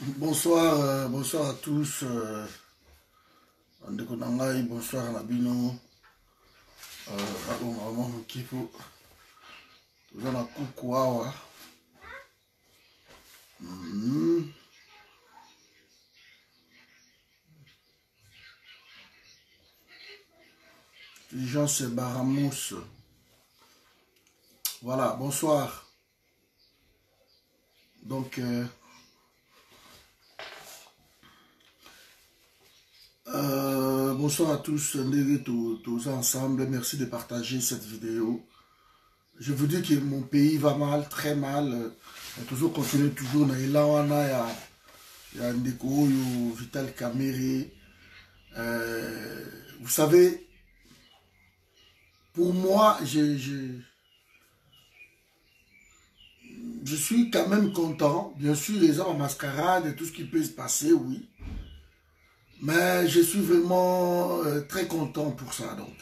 Bonsoir, bonsoir à tous. Ndeko Nangai, bonsoir à Nabino. Maman Kipo. Tout ça, la Koukoua. Jean c'est Baramous. Voilà, bonsoir. Donc, bonsoir à tous, tous ensemble. Merci de partager cette vidéo. Je vous dis que mon pays va mal, très mal. Toujours continuer, toujours. Il y a Ndeko, Vital Kamere. Vous savez, pour moi, je suis quand même content. Bien sûr, les gens en mascarade et tout ce qui peut se passer, oui. Mais je suis vraiment très content pour ça. Donc,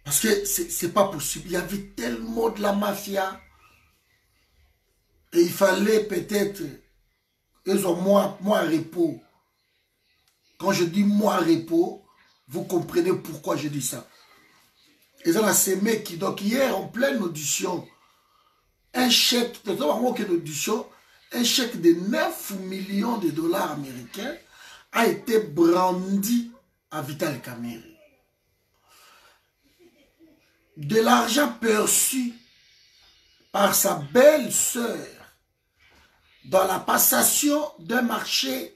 parce que c'est pas possible. Il y avait tellement de la mafia. Et il fallait peut-être... Ils ont moi repos. Quand je dis moi repos, vous comprenez pourquoi je dis ça. Ils ont la semé qui... Donc hier, en pleine audition, un chèque, un chèque de 9 millions de dollars américains a été brandi à Vital Kamere. De l'argent perçu par sa belle-sœur dans la passation d'un marché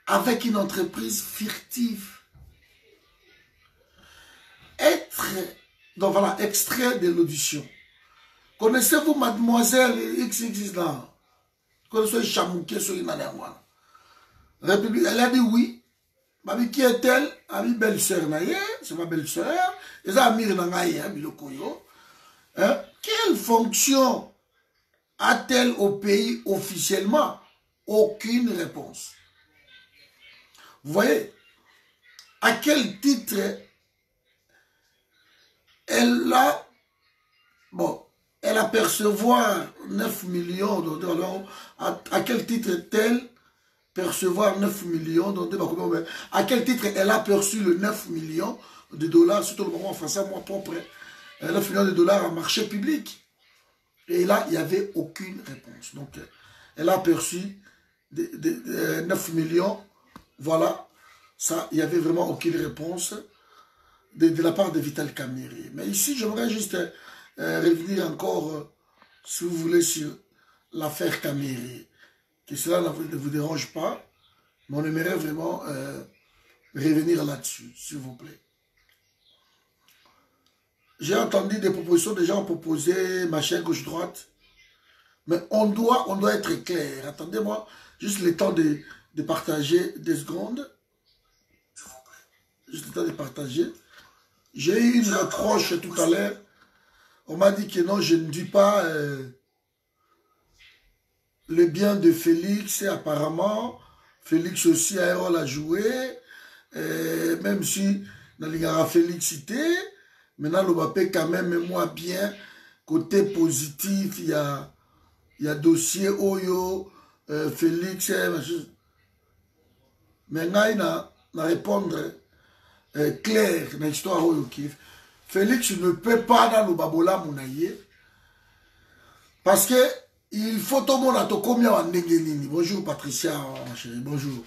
avec une entreprise fictive. Donc voilà, extrait de l'audition. Connaissez-vous mademoiselle XXX là? Connaissez-vous Chamouké sur une année? République, elle a dit oui. Mabi qui est-elle? Ami belle-sœur naïe, c'est ma belle-sœur. Et ça Amir Nangaye, Bilokoyo. Quelle fonction a-t-elle au pays officiellement? Aucune réponse. Vous voyez, à quel titre elle a, bon, elle a percevoir 9 millions de dollars. À quel titre est-elle percevoir 9 millions de dollars? À quel titre elle a perçu le 9 millions de dollars, surtout le moment en français, moi propre, 9 millions de dollars en marché public? Et là, il n'y avait aucune réponse. Donc, elle a perçu 9 millions. Voilà, ça, il n'y avait vraiment aucune réponse de la part de Vital Kamere. Mais ici, j'aimerais juste revenir encore, si vous voulez, sur l'affaire Kamere. Que cela ne vous dérange pas, mais on aimerait vraiment revenir là-dessus, s'il vous plaît. J'ai entendu des propositions, des gens ont proposé machin gauche-droite, mais on doit être clair. Attendez-moi, juste le temps de partager 2 secondes. Juste le temps de partager. J'ai eu une reproche tout à l'heure. On m'a dit que non, je ne dis pas le bien de Félix. Et apparemment, Félix aussi a un rôle à jouer. Même si dans les gars félicité, maintenant le Mbappé quand même moi bien. Côté positif, il y a dossier Oyo, Félix. Maintenant, il a répondre clair dans l'histoire Oyo Kif. Félix ne peut pas dans le Babola Mounaye parce que il faut tout le monde à Tokomia Wandengenini. Bonjour Patricia, ma chérie, bonjour.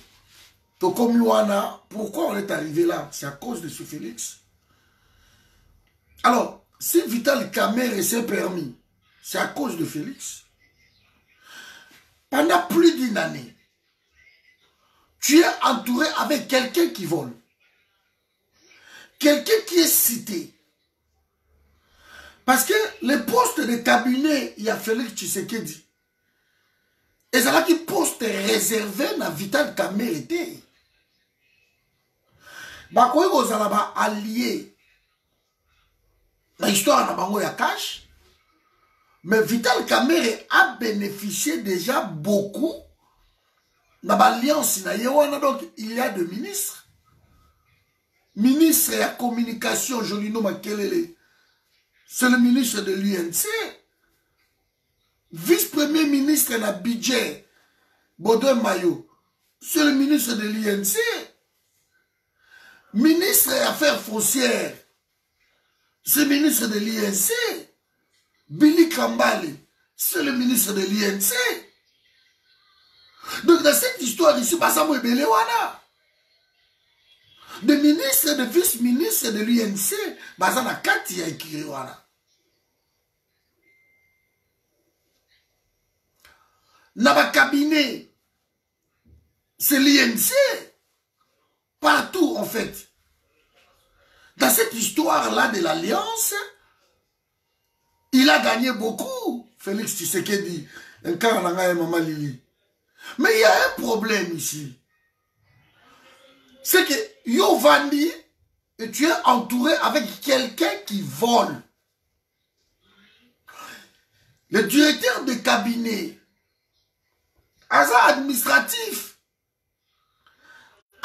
Tokomiwana, pourquoi on est arrivé là? C'est à cause de ce Félix. Alors, si Vital Kamere s'est permis, c'est à cause de Félix. Pendant plus d'une année, tu es entouré avec quelqu'un qui vole. Quelqu'un qui est cité. Parce que les postes de cabinet, il y a Félix Tshisekedi. Et c'est là qui poste réservé à Vital Kamere. Bakoye Gozalaba allié. L'histoire n'a pas de cash. Mais Vital Kamere a bénéficié déjà beaucoup dans l'alliance. Donc il y a 2 ministres. Ministre de la communication, Jolino Makelele. C'est le ministre de l'UNC. Vice-premier ministre de la budget, Baudouin Mayo, c'est le ministre de l'INC. Ministre des Affaires foncières, c'est le ministre de l'INC. Billy Kambale, c'est le ministre de l'INC. Donc dans cette histoire ici, Bassamo Ebele wana. De ministre, de vice-ministre de l'INC, Bassana Kati ya écrit wana. Naba cabinet, c'est l'INC. Partout en fait. Dans cette histoire-là de l'Alliance, il a gagné beaucoup, Félix Tshisekedi, un cas en a Maman Lili. Mais il y a un problème ici. C'est que Yovandi, et tu es entouré avec quelqu'un qui vole. Le directeur de cabinet, Asa administratif,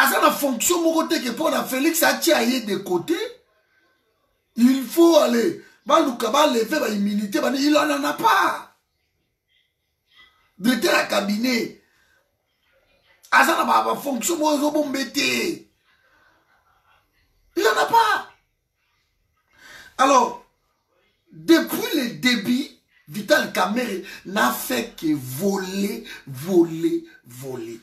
Asa la fonction morote que pour la Félix a tiré de côté, il faut aller. Lever l'immunité, il n'en a pas. Directeur de cabinet, Asa la fonction morote, il n'en a pas. Alors, depuis le début, Vital Kamerhe n'a fait que voler, voler, voler.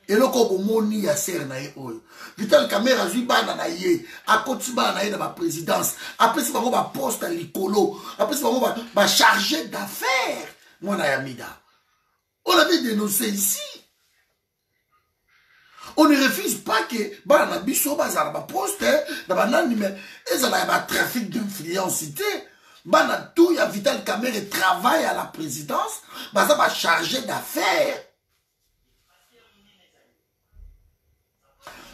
Et le Kogomoni a serre na oyo. Vital Kamerhe a joué bana na ye, a côté bana na la présidence. Après c'est vraiment ba poste à l'icolo. Après c'est vraiment ba chargé d'affaires. Mon Ayamida. On avait dénoncé ici. On ne refuse pas que bana biso bazala ba poste na banani mais ezala ba trafic d'influence. Bana tout ya Vital Kamerhe travaille à la présidence, baza va chargé d'affaires.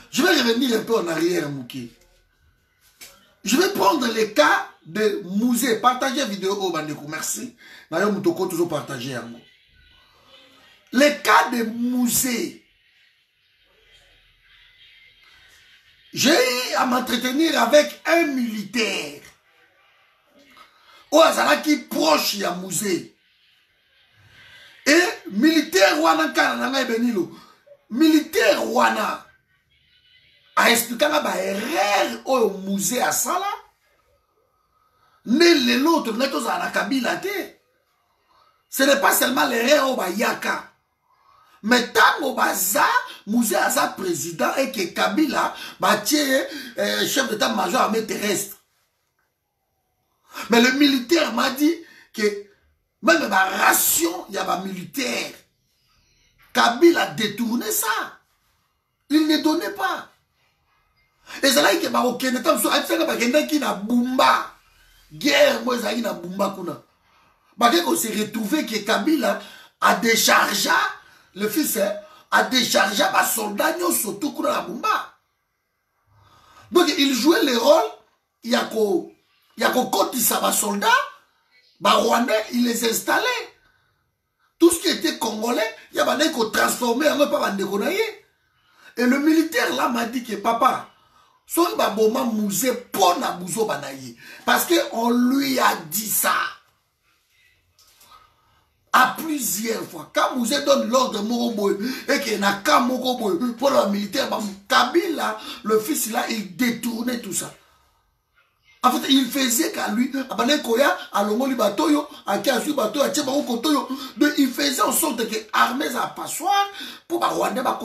Je vais revenir un peu en arrière, Mouki. Je vais prendre le cas de Mouzé. Partagez la vidéo au Bandeko. Merci. D'ailleurs, Moutoko toujours partagé. Le cas de Mouzé. J'ai eu à m'entretenir avec un militaire. Ouazala qui proche ya Mouzé. Et militaire wana kananga benilo. Militaire wana a expliqué que erreur au musée à Sala. Ne l'autre n'est pas à Kabila. Ce n'est pas seulement l'erreur au Bayaka. Mais tant au Baza, musée à sa président et que Kabila bâtit chef d'état-major armée terrestre. Mais le militaire m'a dit que même ma ration, il y a un militaire. Kabila a détourné ça. Il ne donnait pas. Et c'est là que ma okene tam so afika bakenda ki na bumba guerre moi za na bumba kuna baké qu'on s'est retrouvé que Kabila a déchargé le fils a déchargé ba soldat surtout kuna na bumba. Donc il jouait le rôle il y a kotisa ba soldat ba rwandais il les installait tout ce qui était congolais il y a ba ko transformer en pas bandeko na ye. Et le militaire là m'a dit que papa son baboma Mouzé pour na bouzo banaye parce que on lui a dit ça à plusieurs fois. Quand Mouzé donne l'ordre Moroboy et qu'il n'a qu'un Moroboy pour le militaire, Kabila, le fils là, il détournait tout ça. En fait, il faisait qu'à lui, il faisait en sorte que l'armée a passoire pour Rwanda.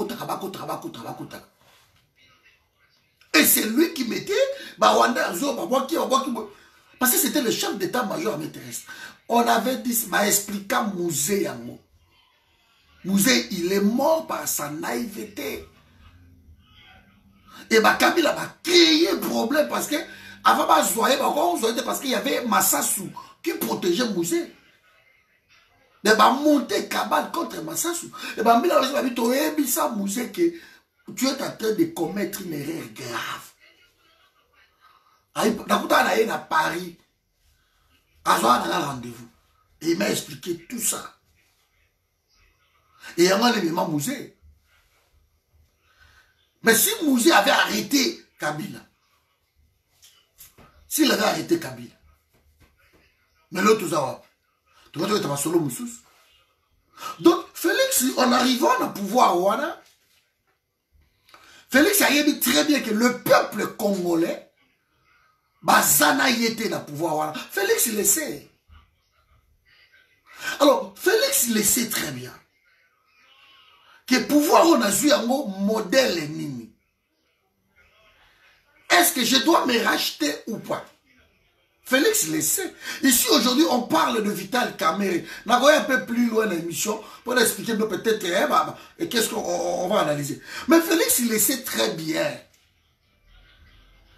Et c'est lui qui mettait Rwanda. Parce que c'était le chef d'état-major armée terrestre. On avait dit, expliquant Mouzé Yango. Mouzé, il est mort par sa naïveté. Et Kabila a créé un problème parce que avant parce qu'il y avait Massassou qui protégeait Mouzé. Mais monter cabane contre Massassou. Et Mouzé que tu es en train de commettre une erreur grave. À Paris, à un rendez-vous. Et il m'a expliqué tout ça. Et il y a un Mouzé. Mais si Mouzé avait arrêté Kabila, s'il avait arrêté Kabila, mais l'autre, tu vas solo Moussous. Donc, Félix Félix, en arrivant au pouvoir, Félix a dit très bien que le peuple congolais, Bazana y était dans le pouvoir. Félix le sait. Alors, Félix le sait très bien. Que le pouvoir, on a vu un modèle nini. Est-ce que je dois me racheter ou pas? Félix le sait. Ici, aujourd'hui, on parle de Vital Kamerhe. On va un peu plus loin dans l'émission pour expliquer peut-être et qu'est-ce qu'on va analyser. Mais Félix, il le sait très bien.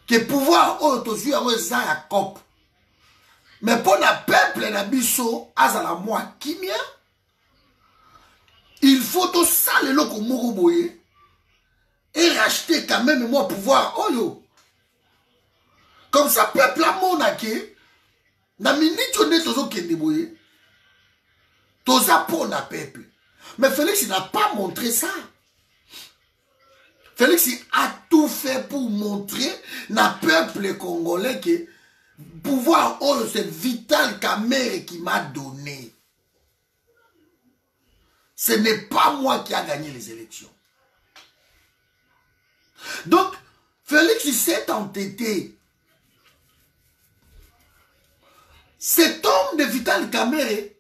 Que le pouvoir, on a un cop. Mais pour le peuple, nabiso, azala moi, kimia, il faut tout ça, le loko moroboye, et racheter quand même moi pouvoir, oyo. Comme ça, peuple a monake, na minute on est tozo kendeboye, toza pour na peuple. Mais Félix, il n'a pas montré ça. Félix il a tout fait pour montrer na peuple congolais que pouvoir, oh, c'est Vital Kamerhe qui m'a donné. Ce n'est pas moi qui a gagné les élections. Donc, Félix il s'est entêté. Cet homme de Vital Kamerhe,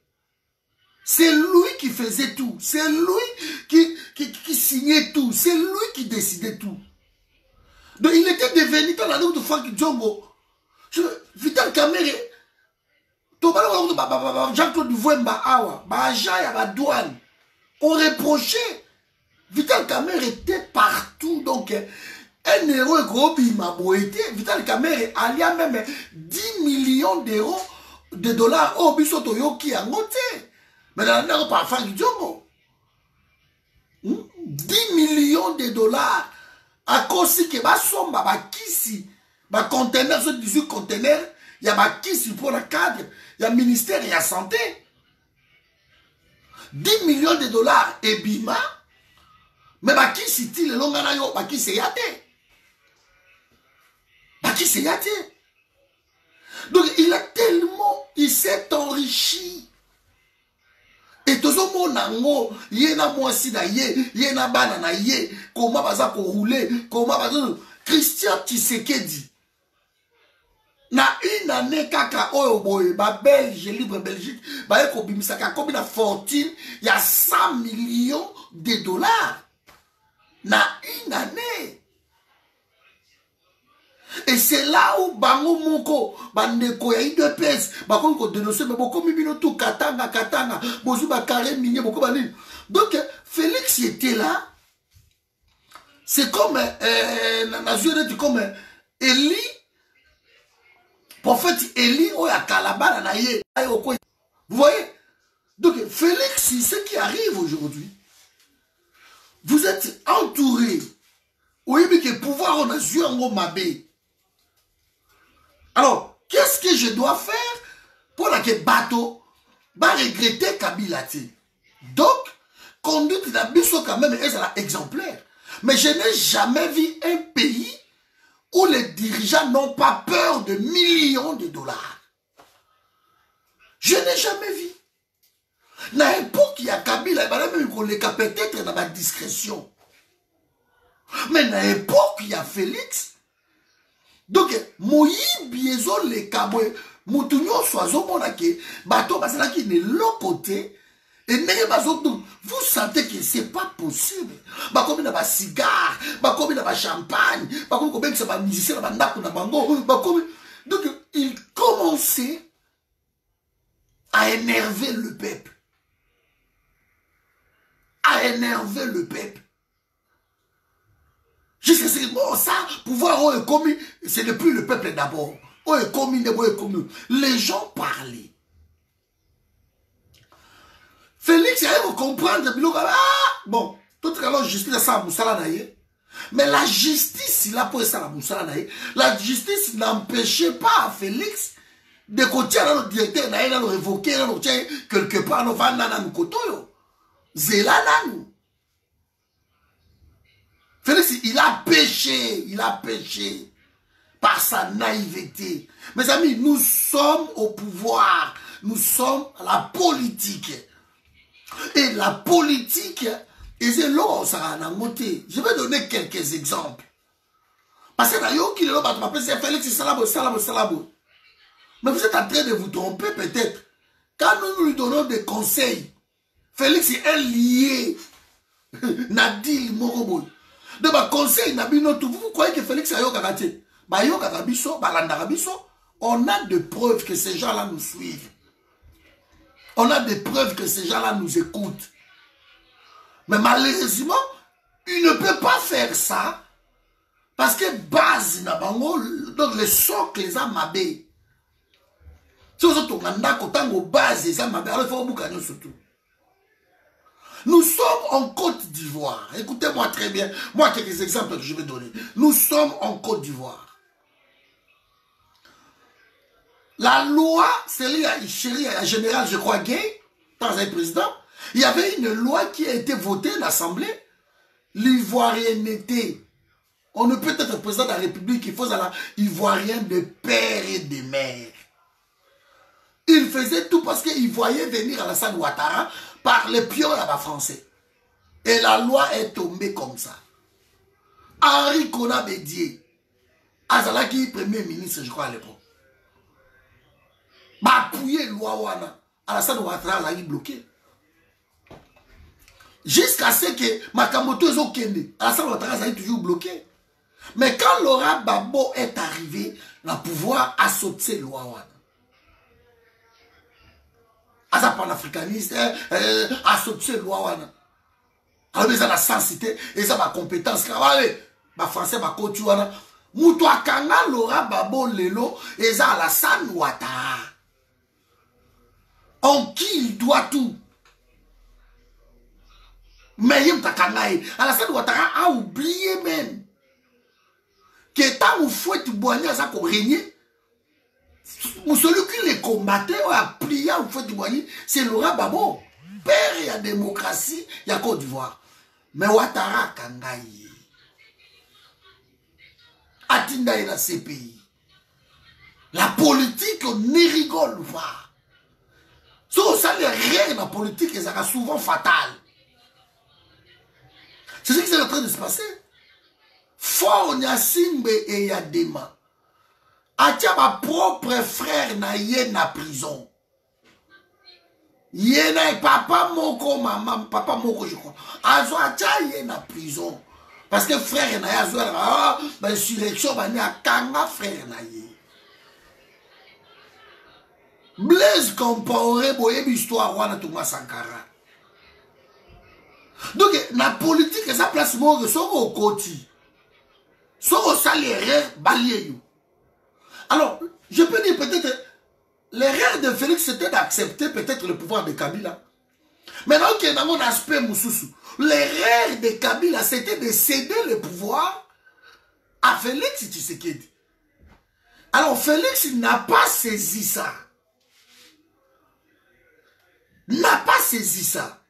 c'est lui qui faisait tout. C'est lui qui signait tout. C'est lui qui décidait tout. Donc, il était devenu dans la route de Franck Djongo. Vital Kamerhe, Jean-Claude Vouemba Awa, agent et la douane, on reprochait. Vital Kamerhe était partout. Donc, un héros gros bimaboité. Vital Kamerhe allait même 10 millions d'euros de dollars au bisoto yoki en moté. Mais dans le pas Franck Djongo. 10 millions de dollars à cause que ma somme, ma kisi. Ma conteneur, ce 18 conteneurs, il y a ma kisi pour le cadre, il y a le ministère, il y a santé. 10 millions de dollars et bima, mais ma kisi, il est long, ma kisi yate. Ma kisi yate. Donc il a tellement, il s'est enrichi. Et tout le monde, il y a moi si na ye, il y a banana ye, comment baza ko rouler, comment baza Christian Tshisekedi. Na une année kaka oyo boye ba Belge libre Belgique ba eko bimisaka comme une fortune il y a 100 millions de dollars na une année. Et c'est là où bango moko bandeko ya IDPS ba ko dénoncer mais beaucoup mibino tout katanga bozu ba carré minier beaucoup banini. Donc Félix était là. C'est comme comme Eli prophète Eli ou ya Kalabana na ye. Vous voyez? Donc Félix, ce qui arrive aujourd'hui, vous êtes entouré. Oui, mais que pouvoir on a su en mabé. Alors, qu'est-ce que je dois faire pour que bateau va regretter Kabila? Donc, conduite d'abisso quand même est exemplaire. Mais je n'ai jamais vu un pays où les dirigeants n'ont pas peur de millions de dollars. Je n'ai jamais vu. Dans l'époque, il y a Kabila, il y a peut-être dans ma discrétion. Mais dans l'époque, il y a Félix. Donc, Moïse Biezo le Kabwe, Moutounio Soazo Monake, Bato Basalaki de l'autre côté, et vous sentez que ce n'est pas possible. Comme il y a des cigares, comme il y a des champagne, comme il y a des musiciens, donc il commençait à énerver le peuple. À énerver le peuple. Jusqu'à ce que bon, ça, pouvoir, on est commis, ce n'est plus le peuple d'abord. On est commis, les gens parlaient. Félix, il arrive à comprendre, bon, tout à l'heure, justice, ça a moussala naïe. Mais la justice, il a posé ça à moussala naïe. La justice n'empêchait pas Félix de continuer à notre directeur, naïe, à nous révoquer, à nous tirer quelque part, nous vendre dans nous kotoyo. Zéla nous. Félix, il a péché par sa naïveté. Mes amis, nous sommes au pouvoir, nous sommes à la politique. Et la politique, je vais donner quelques exemples. Parce que d'ailleurs, qui est Félix Salabo. Mais vous êtes en train de vous tromper peut-être. Quand nous lui donnons des conseils, Félix est lié. Nadil Moroboy. De ma conseil, vous croyez que Félix a yokarate? On a des preuves que ces gens-là nous suivent. On a des preuves que ces gens-là nous écoutent. Mais malheureusement, il ne peut pas faire ça parce que base n'a pas donc le socle les a mabé. Si vous êtes au base les a mabé, alors il faut boucaner surtout. Nous sommes en Côte d'Ivoire. Écoutez-moi très bien. Moi, quelques exemples que je vais donner. Nous sommes en Côte d'Ivoire. La loi, c'est chérie, général, je crois, Gay, dans un président, il y avait une loi qui a été votée à l'Assemblée. L'ivoirienneté. On ne peut être président de la République, il faut à l'ivoirien de père et de mère. Il faisait tout parce qu'il voyait venir Alassane Ouattara par les pions là-bas français. Et la loi est tombée comme ça. Henri Konan Bédié, Azalaki, premier ministre, je crois à l'époque. Appuyé loi wana, Alassane Ouattara l'a bloqué. Jusqu'à ce que Makamoto Ezokende, Alassane Ouattara l'a toujours bloqué. Mais quand Laurent Gbagbo est arrivé, le pouvoir a sauté loi wana. Asa panafricaniste, a sauté loi wana. Alors ils ont la sensité, ils ont la compétence. Allez, les Français ma côté wana. Moutou akanga Laurent Gbagbo lelo, ils ont Alassane Ouattara. En qui il doit tout. Mais il Alassane Ouattara a oublié même que tant où fouette boigné à ça qu'on régnait, celui qui les combattait a plié au fouette boigné, c'est Laurent Gbagbo. Père, il y a démocratie, il y a Côte d'Ivoire. Mais Ouattara kangaï. Atinda est dans ces pays. La politique, on n'y rigole pas. Ça, les règles de la politique, elles sont souvent fatales. C'est ce qui est en train de se passer. Fort Nyasimbe et Yadema. Atia ma propre frère na yé na prison. Yé na papa moko, maman, papa moko, je crois. Azo atia yé na prison. Parce que frère na yazo, l'insurrection, il y a kanga frère na yé. Blaise Compaoré, boye l'histoire, wana Thomas Sankara. Donc, la politique, ça place mon ressort au côté. Soit au salaire, balayer. Alors, je peux dire peut-être, l'erreur de Félix, c'était d'accepter peut-être le pouvoir de Kabila. Maintenant qu'il y a dans mon aspect Moussoussou, l'erreur de Kabila, c'était de céder le pouvoir à Félix Tshisekedi. Alors, Félix n'a pas saisi ça. N'a pas saisi ça.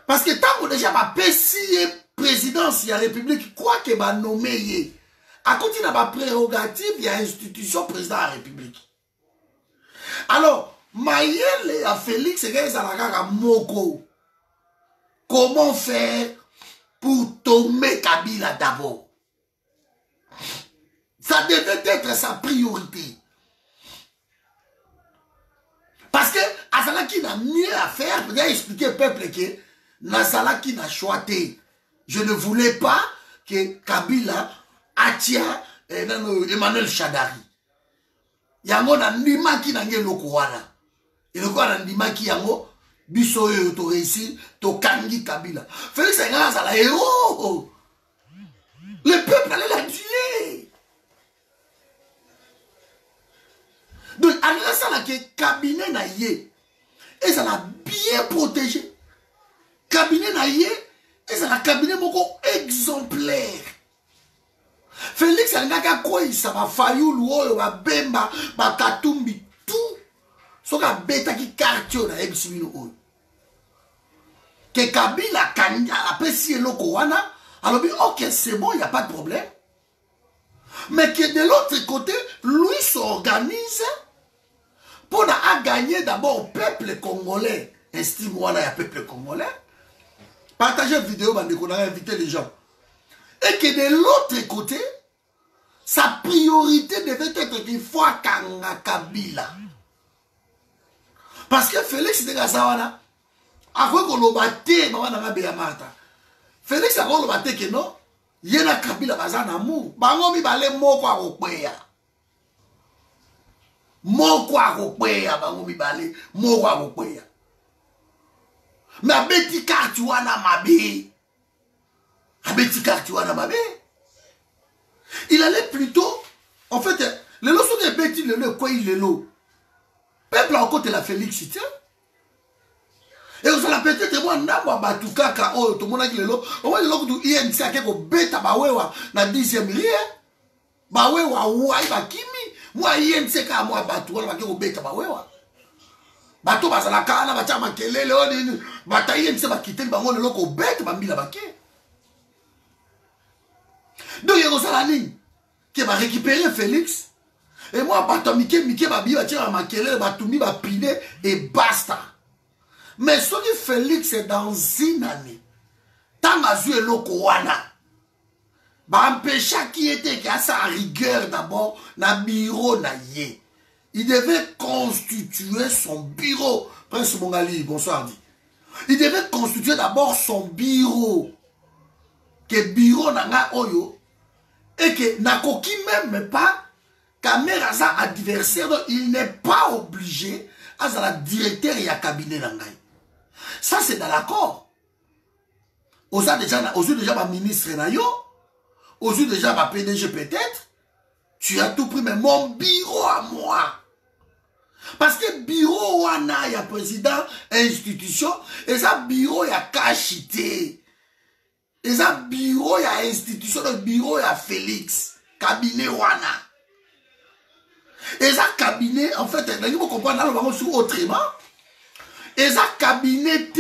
Parce que tant qu'on déjà ma présidence de la République, quoi que m'a nommé, à côté de ma prérogative, il y a institution président de la République. Alors, Mayele à Félix et Zalagaga Moko, comment faire pour tomber Kabila d'abord? Ça devait être sa priorité. Parce que Azalaki n'a mieux à faire pour expliquer au peuple que Nazalaki n'a choisi. Je ne voulais pas que Kabila atia Emmanuel Shadari. Yango na ndima ki na ngeloko wana. Eloko na ndima ki yango biso yo to réussi to kangi Kabila. Félix Engaza la héros. Le peuple allait la tuer. Donc, à ça, le cabinet n'a yé, et ça l'a bien protégé. Cabinet n'a yé, et ça l'a cabinet beaucoup exemplaire. Félix, il y a quoi, ça va faillir, l'ouo, va bemba, va katumbi, tout. Ce qu'a bêta qui cartio na ebisibino. Que Kabila, Kanya, après si elle wana, alors, ok, c'est bon, il n'y a pas de problème. Mais que de l'autre côté, lui s'organise pour gagner d'abord au peuple congolais estime wana ya peuple congolais. Partagez la vidéo, on a invité les gens. Et que de l'autre côté, sa priorité devait être qu'il faut Kanga Kabila. Parce que Félix de Gazawana, à quoi qu'on l'a battu, Félix a qu'on l'a battu que non, il y a Kabila Bazan amour. Bango mi balé moko a ropeya. Moko a ropeya, bango mi balé moko a ropeya. Mais à Betty Kartuana Mabe. À Betty Kartuana Mabe. Il allait plutôt. En fait, le lot sont des Betty, le quoi il est lot. Peuple en côté la Félix, tiens. Et vous allez peut-être moi, Namba Batukaka, oh, tout le monde a dit le lot. Au moins, le lot du INC a quelque bêta, bawewa, na 10e rie. Bawewa, ouai, bakimi. Moi, INC, ka moi, Batuwa, la quelque bêta, bawewa. Bato bazala kana bacha makelele oni bataye nse bakiteli bango le loko bête bambila baké. Donc yego salani qui va récupérer Félix et moi bato mike babi bacha makelele batumi bapine et basta. Mais ce qui Félix est dans une année tant azue loko wana ba empêcha qui était qui a sa rigueur d'abord na bureau na ye. Il devait constituer son bureau. Prince Mongali, bonsoir dit. Il devait constituer d'abord son bureau. Que bureau nanga oyo. Et que nakoki même pas. Kamera sa adversaire. Donc il n'est pas obligé. À la directeur et à cabinet nangai. Ça c'est dans l'accord. Aux yeux déjà ma ministre nayo. Aux yeux déjà ma PDG peut-être. Tu as tout pris, mais mon bureau à moi. Parce que bureau wana ya président institution et ça bureau ya cachité. Et ça bureau ya institution le bureau ya Félix cabinet wana. Et ça cabinet en fait vous comprenez là on sur autrement. Et ça cabinet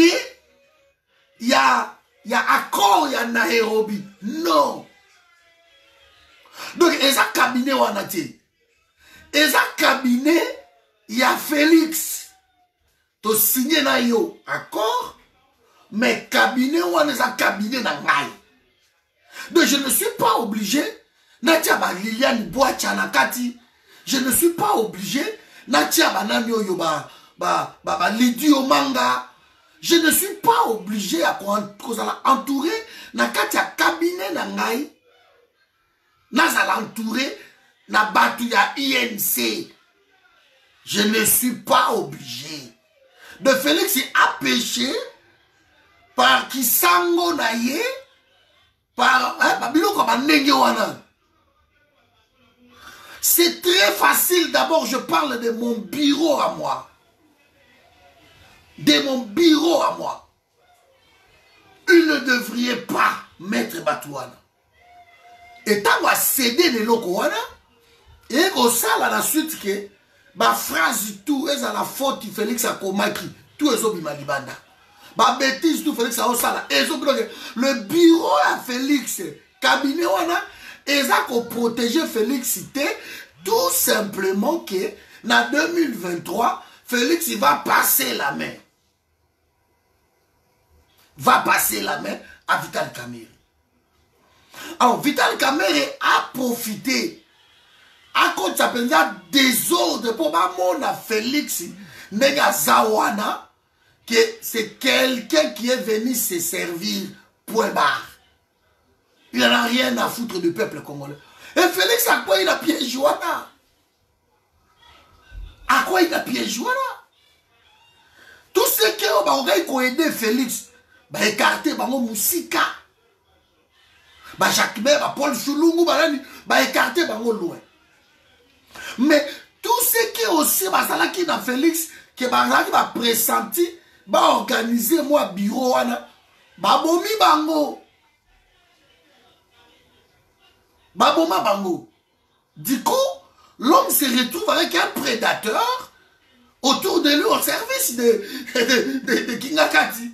il y a accord ya Nairobi. Non. Donc et ça cabinet wana té. Et ça cabinet il y a Félix. Tu signé na yo accord. Mais cabinet ou on est un cabinet na ngai. Donc je ne suis pas obligé. Natia ba Liliane Boachanakati. Je ne suis pas obligé. Natia ba nanyo yo ba Lidio Manga. Je ne suis pas obligé à entourer Nakatia cabinet na ngai. Nazala entouré na batu ya INC. Je ne suis pas obligé. De Félix a péché par Kisango Naye, par c'est très facile. D'abord, je parle de mon bureau à moi. De mon bureau à moi. Il ne devrait pas mettre Batouana. Et tant qu'on a cédé les locaux, et qu'on sait à la suite que ma phrase tout est à la faute de Félix Akomaki. Tout est au Bimalibanda. Ma bêtise tout Félix Aosala. Le bureau à Félix, cabinet wana, et ça qu'on protéger Félix tout simplement que en 2023, Félix il va passer la main. Va passer la main à Vital Kamerhe. Alors Vital Kamerhe a profité. À cause de désordre pour mon Félix Nega Zawana, que c'est quelqu'un qui est venu se servir, point barre. Il n'en a rien à foutre du peuple congolais. Et Félix, à quoi il a piégé Joana? À quoi il a piégé Joana? Tout ce qui a aidé Félix, bah écarté, bah Moussika, bah Jacques Mère, Paul Choulungu, bah écarté, bah loin. Mais tout ce qui est aussi qui dans Félix, qui va pressenti, va organiser moi bureau, babomi bango. Baboma bango. Du coup, l'homme se retrouve avec un prédateur autour de lui au service de Kingakati.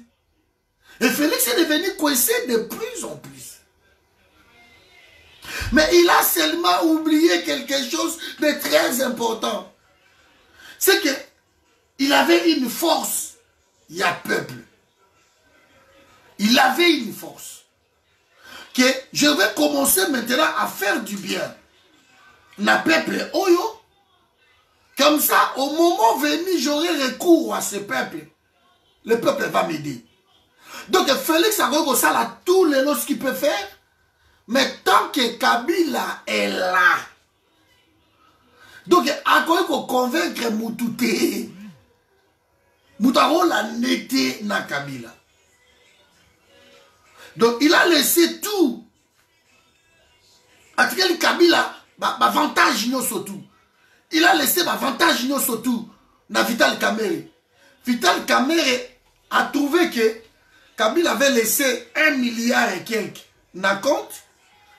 Et Félix est devenu coincé de plus en plus. Mais il a seulement oublié quelque chose de très important. C'est que il avait une force il y a peuple. Il avait une force. Que je vais commencer maintenant à faire du bien. Na peuple oyo. Comme ça, au moment venu, j'aurai recours à ce peuple. Le peuple va m'aider. Donc Félix a dit ça là, tous les lots qu'il peut faire. Mais tant que Kabila est là. Donc, à quoi il faut convaincre Moutouté. Moutaro l'a netté na Kabila. Donc, il a laissé tout. Parce que Kabila, avantage surtout. Il a laissé avantage surtout na Vital Kamerhe. Vital Kamerhe a trouvé que Kabila avait laissé 1 milliard et quelques na compte.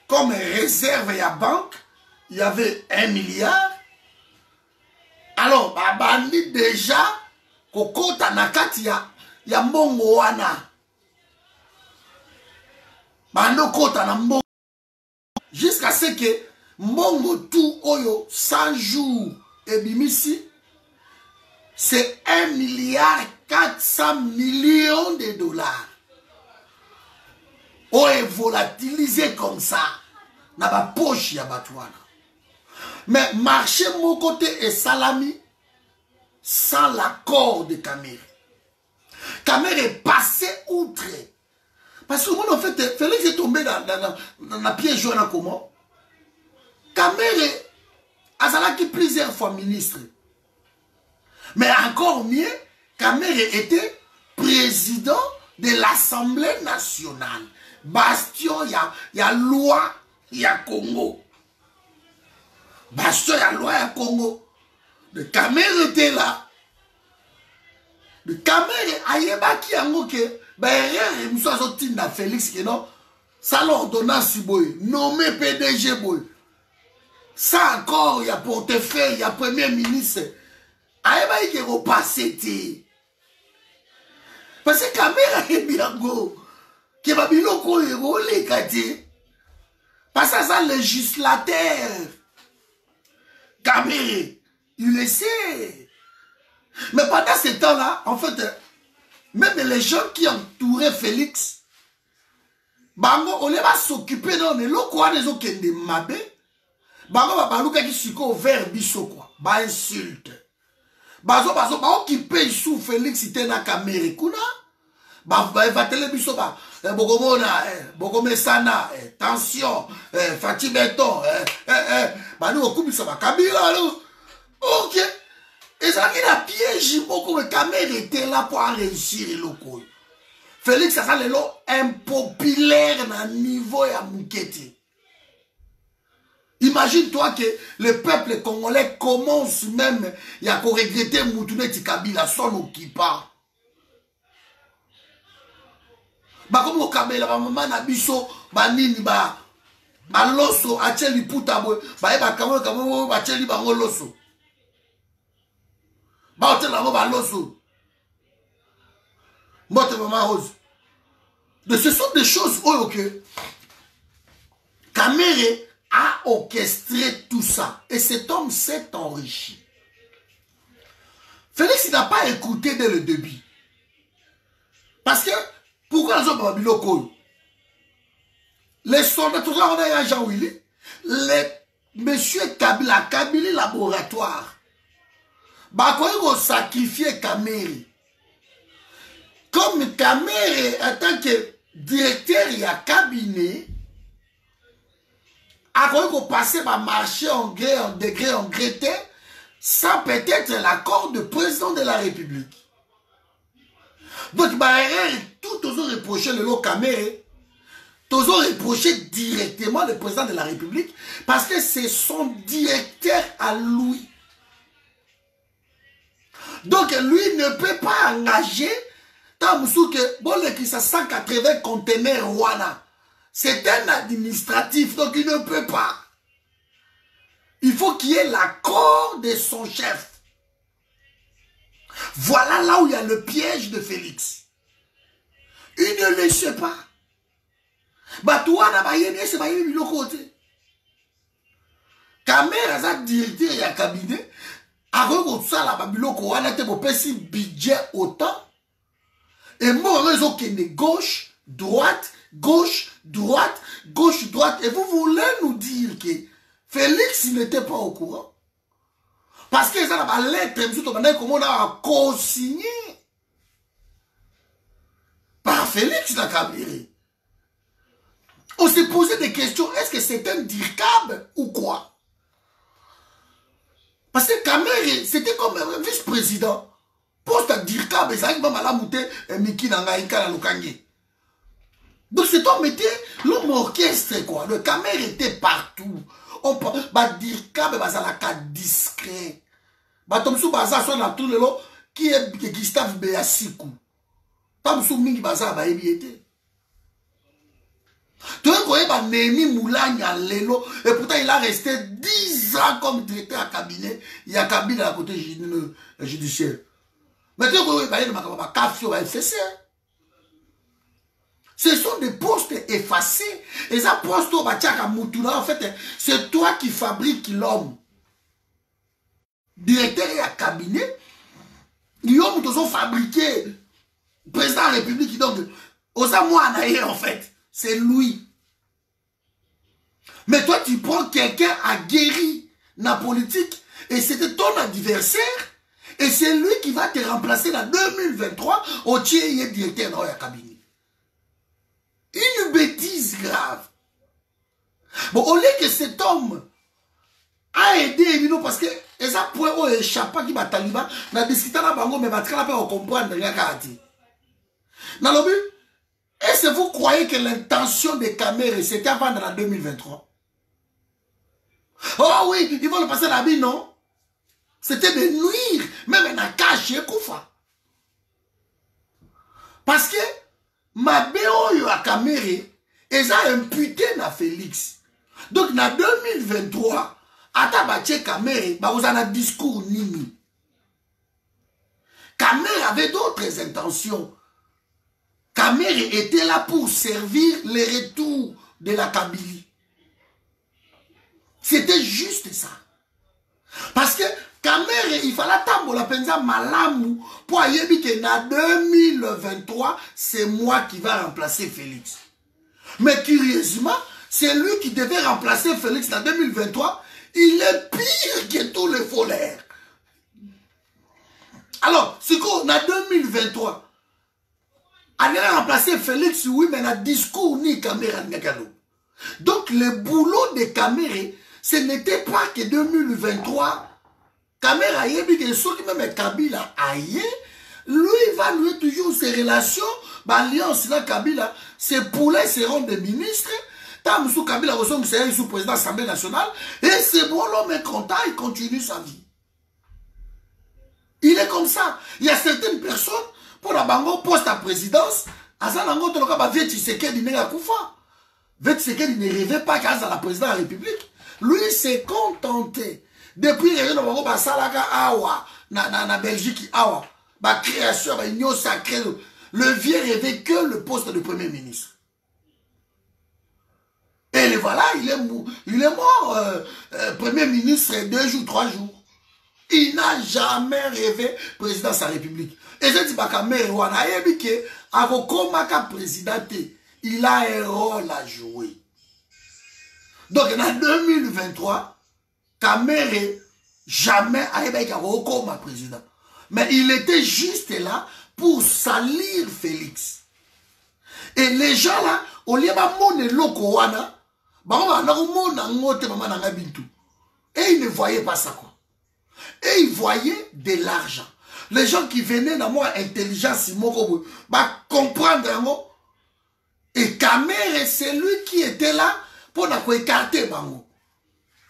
Comme réserve à la banque, il y avait 1 milliard. Alors, bandi déjà, kokota nakati ya mbongo wana. Bando kota na mbongo. Jusqu'à ce que mbongo tout oyo 100 jours et bimisi, c'est 1 milliard 400 millions de dollars. On est volatilisé comme ça. Dans la poche ya batouana. Mais marché mon côté est salami sans l'accord de Kamerhe. Kamerhe est passé outre. Parce que moi, en fait, Félix est tombé dans la piège journal comment. Kamerhe a qui plusieurs fois ministre. Mais encore mieux, Kamerhe était président de l'Assemblée nationale. Bastion, il y a loi, il y a Congo. Bastion, il y a loi, il y a Congo. Le Kamerhe était là. Le Kamerhe a yébaki yango ke, rien, il a sorti na Félix que non, ça l'ordonnance boy, nommé PDG boy. Ça encore, il y a portefeuille, il y a premier ministre. A yébaki ke repassé. Parce que Kamerhe est bien go. Que Babiloko est volé, Kati. Parce que ça, législateur. Kamerhe, il le sait. Mais pendant ce temps-là, en fait, même les gens qui entouraient Félix, Bango, on va s'occuper dans les locaux, les autres qui ont mabé. Bango, Babalouka qui s'occupe vers Bisso, quoi. Ba insulte. Bazo, qui paye sous Félix, c'était na Kamerhe, kuna. Va télé Bisso, Bogomona, Bogomesana, tension, Fatih Beton, nous occupons ça, Kabila, ok. Et ça qui a piégé beaucoup, mais Kamerhe était là pour réussir le locaux. Félix, ça c'est le lot impopulaire dans le niveau à Mouketi. Imagine-toi que le peuple congolais commence même à regretter Moutounet Kabila, son occupant. Comme au Kabila, maman na biso, banini ba loso acheli puta boy, kamo acheli bango loso. Ba hotel ba loso. Mote maman rose. De ce sont des choses ok. Kamerhe a orchestré tout ça et cet homme s'est enrichi. Félix n'a pas écouté dès le début. Parce que pourquoi les hommes biloko? Les soldats, tout ça, on a eu Jean Willy. Les monsieur Kabila, Kabila laboratoire. Bah, quand ils ont sacrifié Kamerhe. Comme Kamerhe, en tant que directeur, il y a cabinet. Quand ils ont passé par marché en gré, en degré, en grété, sans peut-être l'accord du président de la République. Donc, tout ont reproché le lot Kamerhe. Tous ont reproché directement le président de la République parce que c'est son directeur à lui. Donc, lui ne peut pas engager tant que bon, le 180 conteneurs Rwanda. C'est un administratif, donc il ne peut pas. Il faut qu'il y ait l'accord de son chef. Voilà là où il y a le piège de Félix. Il ne le sait pas. Batouana bayemi, c'est bayemi le côté. Kamerhe a directeur et un cabinet. Avec tout ça, la Babiloko, on a été pour petit budget autant. Et moi, ils ont qui gauche, droite, gauche, droite, gauche, droite. Et vous voulez nous dire que Félix n'était pas au courant? Parce qu'ils ont la lettre, comment on a co-signé par Félix Nakabiri. On s'est posé des questions. Est-ce que c'est un DIRCAB ou quoi? Parce que Kamere, c'était comme un vice-président. Poste à DIRCAB, et ça a été malamouté, Miki Nangaïka la Lukangi. Donc cet homme était l'homme orchestre, quoi. Le Kamere était partout. On peut DIRCAB, ça la carte discret. Tomsou Baza, soit la tour de l'eau, qui est Gustave Béassikou. Tomsou Mingi Baza, bah, il y était. Tu vois, Némi Moulanya Lelo, et pourtant il a resté 10 ans comme directeur à cabinet, il y a cabinet à côté judiciaire. Mais tu vois, ce sont des postes effacés. Et ça, poste au Batiaka Moutouna, en fait, c'est toi qui fabriques l'homme. Directeur et à cabinet, l'homme qui ont fabriqué, président de la République, donc, Osamoa Anaye, en fait. C'est lui. Mais toi, tu prends quelqu'un aguerri dans la politique et c'était ton adversaire et c'est lui qui va te remplacer en 2023 au tiers directeur dans le cabinet. Une bêtise grave. Bon, au lieu que cet homme a aidé, parce que ça pourrait échapper qui va taliban, on a discuté là, mais on comprendre rien qu'à dire. Dans le but, est-ce que vous croyez que l'intention des caméras, c'était avant dans la 2023? Oh oui, ils vont le passer la vie, non? C'était de nuire, même un caché Koufa. Parce que, ma béo à caméra, ils ont imputé na Félix. Donc, en 2023, à tabaché caméra, vous avez un discours nini. Caméra avait d'autres intentions. Kamere était là pour servir les retours de la Kabylie. C'était juste ça. Parce que Kamere, il fallait tambo la penza malamu pour ayebi que en 2023, c'est moi qui va remplacer Félix. Mais curieusement, c'est lui qui devait remplacer Félix en 2023. Il est pire que tous les voleurs. Alors, c'est quoi, en 2023, elle a remplacé Félix, oui, mais le discours ni caméra ni cadeau. Donc, le boulot des caméras, ce n'était pas que 2023, caméra yebi que ceux qui même Kabila aïe, lui va nouer toujours ses relations, l'alliance là Kabila, ses poulets seront des ministres, tant que Kabila ressemble c'est sous-président de l'Assemblée nationale, et c'est bon, l'homme est content, il continue sa vie. Il est comme ça. Il y a certaines personnes, pour la bango poste à présidence, Azanango Toloka ba Viet Tshisekedi n'est Koufa. Viet Tshisekedi ne rêvait pas qu'à la présidence de la République. Lui s'est contenté. Depuis les gens ba salaka awa na Belgique awa ba création ba union sacrée. Le vieux rêvait que le poste de premier ministre. Et voilà, il est mort premier ministre 2 jours, 3 jours. Il n'a jamais rêvé président de sa République. Et je dis que il a un rôle à jouer. Donc en 2023, Kamere jamais a été comme président. Mais il était juste là pour salir Félix. Et les gens là, au lieu de loko wana, et ils ne voyaient pas ça quoi. Et ils voyaient de l'argent. Les gens qui venaient dans moi intelligence, comprendre. Et Kamere, c'est lui qui était là pour écarter Bango.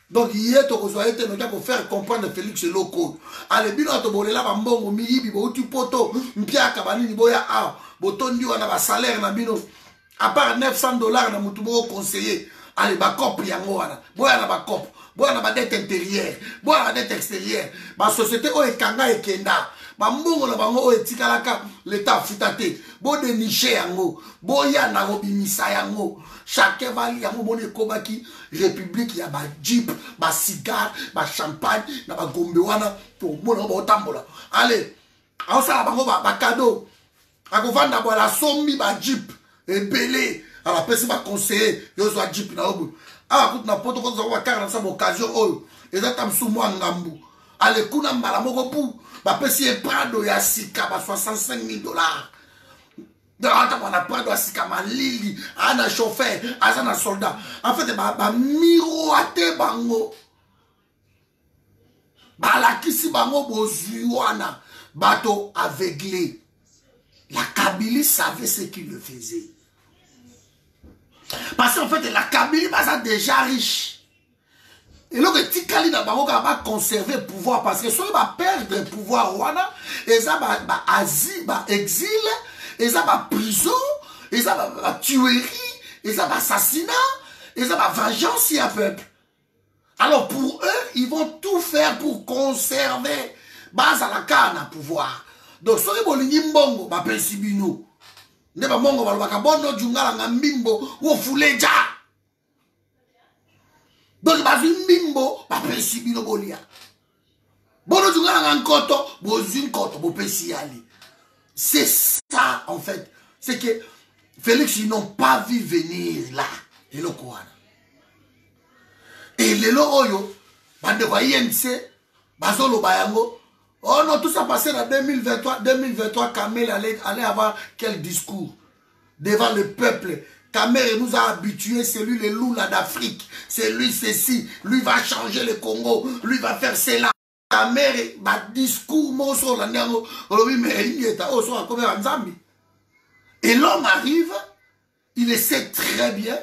Donc, il est pour faire comprendre Félix Loko. Allez, bien, tu là, Bambongo, Miyibi, tu poto, Mpia Kabani, Boya, ah, Botondi, on a un salaire, à part $900, on a un conseiller. Allez, Bakop, Yango, Boya, na Bakop. Boya na dette intérieure, boya na dette extérieure, ma société o ekanga ekenda, ba mbongo na bango o etikalaka l'état futate, bo de niche yango, boya na robimisa yango, chacun va yango bone kobaki république ya ba jeep, ba cigare, ba champagne, na ba gombe wana to mona ba tambola. Allez, on ça bango ba cadeau. akovanda bo la sombi ba jeep ebele ala pesi ba conseiller yo zo jeep na obu a kut na poto ko zo wa car na sa occasion oyo ezata msumu ngambu ale kuna mbala moko pu ba pesi e prado ya sika ba $65,000 Dans on a pas de sikama lili, un chauffeur, un soldat. En fait, ba miroate bango. Ba la kisi bango bozuana, bateau aveuglé. La Kabylie savait ce qu'il le faisait. Parce qu'en fait, la Kabylie est déjà riche. Et donc, Tikali na bango va conserver le pouvoir parce que soit va perdre le pouvoir wana, et ça va asile, va exil. Et ça va prison, et ça va tuerie, et ça va assassinat, et ça va vengeance y a peuple. Alors pour eux, ils vont tout faire pour conserver base à la canne à pouvoir. Donc si vous voulez mbongo, bah pensibino. Ne pas mongo balbaka bono djungala ngambimbo ou fuleja. Donc bah mbimbo, bah pensibino bolia. Bono djungala ngankoto, bozun koto, bo pensiali. C'est ça, en fait. C'est que Félix, ils n'ont pas vu venir là. Et le Kouana. Et les Loroyo, bande kwa INC, Bazolo Bayango. Oh non, tout ça passé en 2023. 2023, Kamel allait avoir quel discours devant le peuple. Kamel nous a habitués, c'est lui le loup là d'Afrique. C'est lui ceci. Lui va changer le Congo. Lui va faire cela. Ta mère, ma discours, mon sur la néo, et l'homme arrive, il sait très bien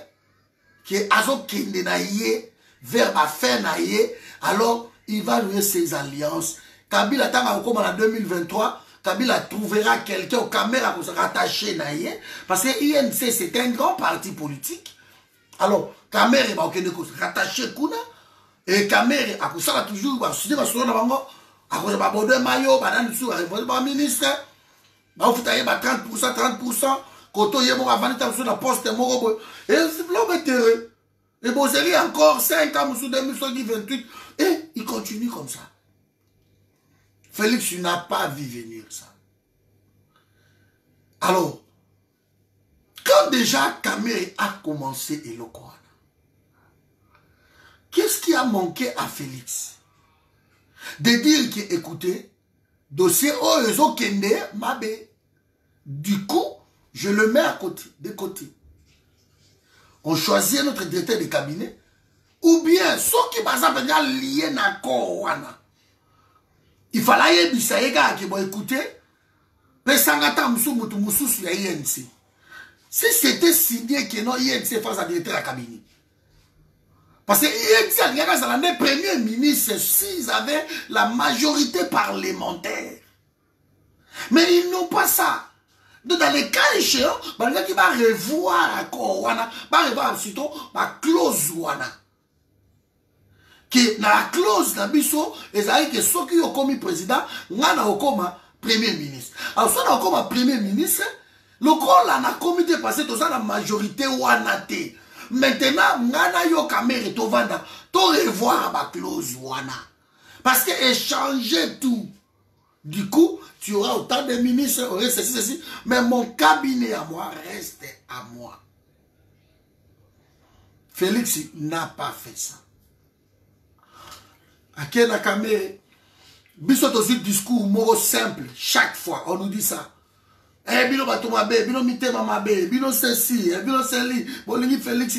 que Azok Kende naïe, vers ma fin naïe, alors il va louer ses alliances. Kabila Tanga comme en 2023, Kabila trouvera quelqu'un au caméra pour se rattacher naïe, parce que INC c'est un grand parti politique. Alors, Kamere va se rattacher Kuna. Et Kamere, à cause ça, toujours, si tu vas sur le bango, à cause de ma bonne maillot, banane sous, à ministre, bah, vous avez 30%, quand on y est bon, avant de sur la poste, et l'homme est heureux. Et Bozeli encore 5 ans, sous 2028, et il continue comme ça. Félix, tu n'as pas vu venir ça. Alors, quand déjà Kamere a commencé et le Coran, qu'est-ce qui a manqué à Félix? De dire que, écoutez, dossier Oezo Kende, Mabe. Du coup, je le mets à côté, de côté. On choisit notre directeur de cabinet. Ou bien, ceux qui sont liés à Kowana. Il fallait que ça qui vont écouter. Pesangata Msumutu Mususu ya INC. Si c'était signé que non INC face à directeur de cabinet. Parce que les premiers ministres, s'ils avaient la majorité parlementaire. Mais ils n'ont pas ça. Donc dans les cas échéants, il va revoir encore Wana, va revoir surtout la clause Wana. Que dans la clause d'Abisso, ils ont dit que ceux qui ont commis président, ils ont commis premier ministre. Alors si on a commis premier ministre, le rôle a comité passé dans la majorité Wana. Maintenant, ngana yo Kamere to vanda, to revoir ma clause wana. Parce que échanger tout. Du coup, tu auras autant de ministres, ceci, mais mon cabinet à moi reste à moi. Félix n'a pas fait ça. À Kena Kamere, bisot aussi discours mot simple, chaque fois, on nous dit ça. Eh, bino batoma be, bino mitema mabe, bino ceci, bino celi, bolini Félix,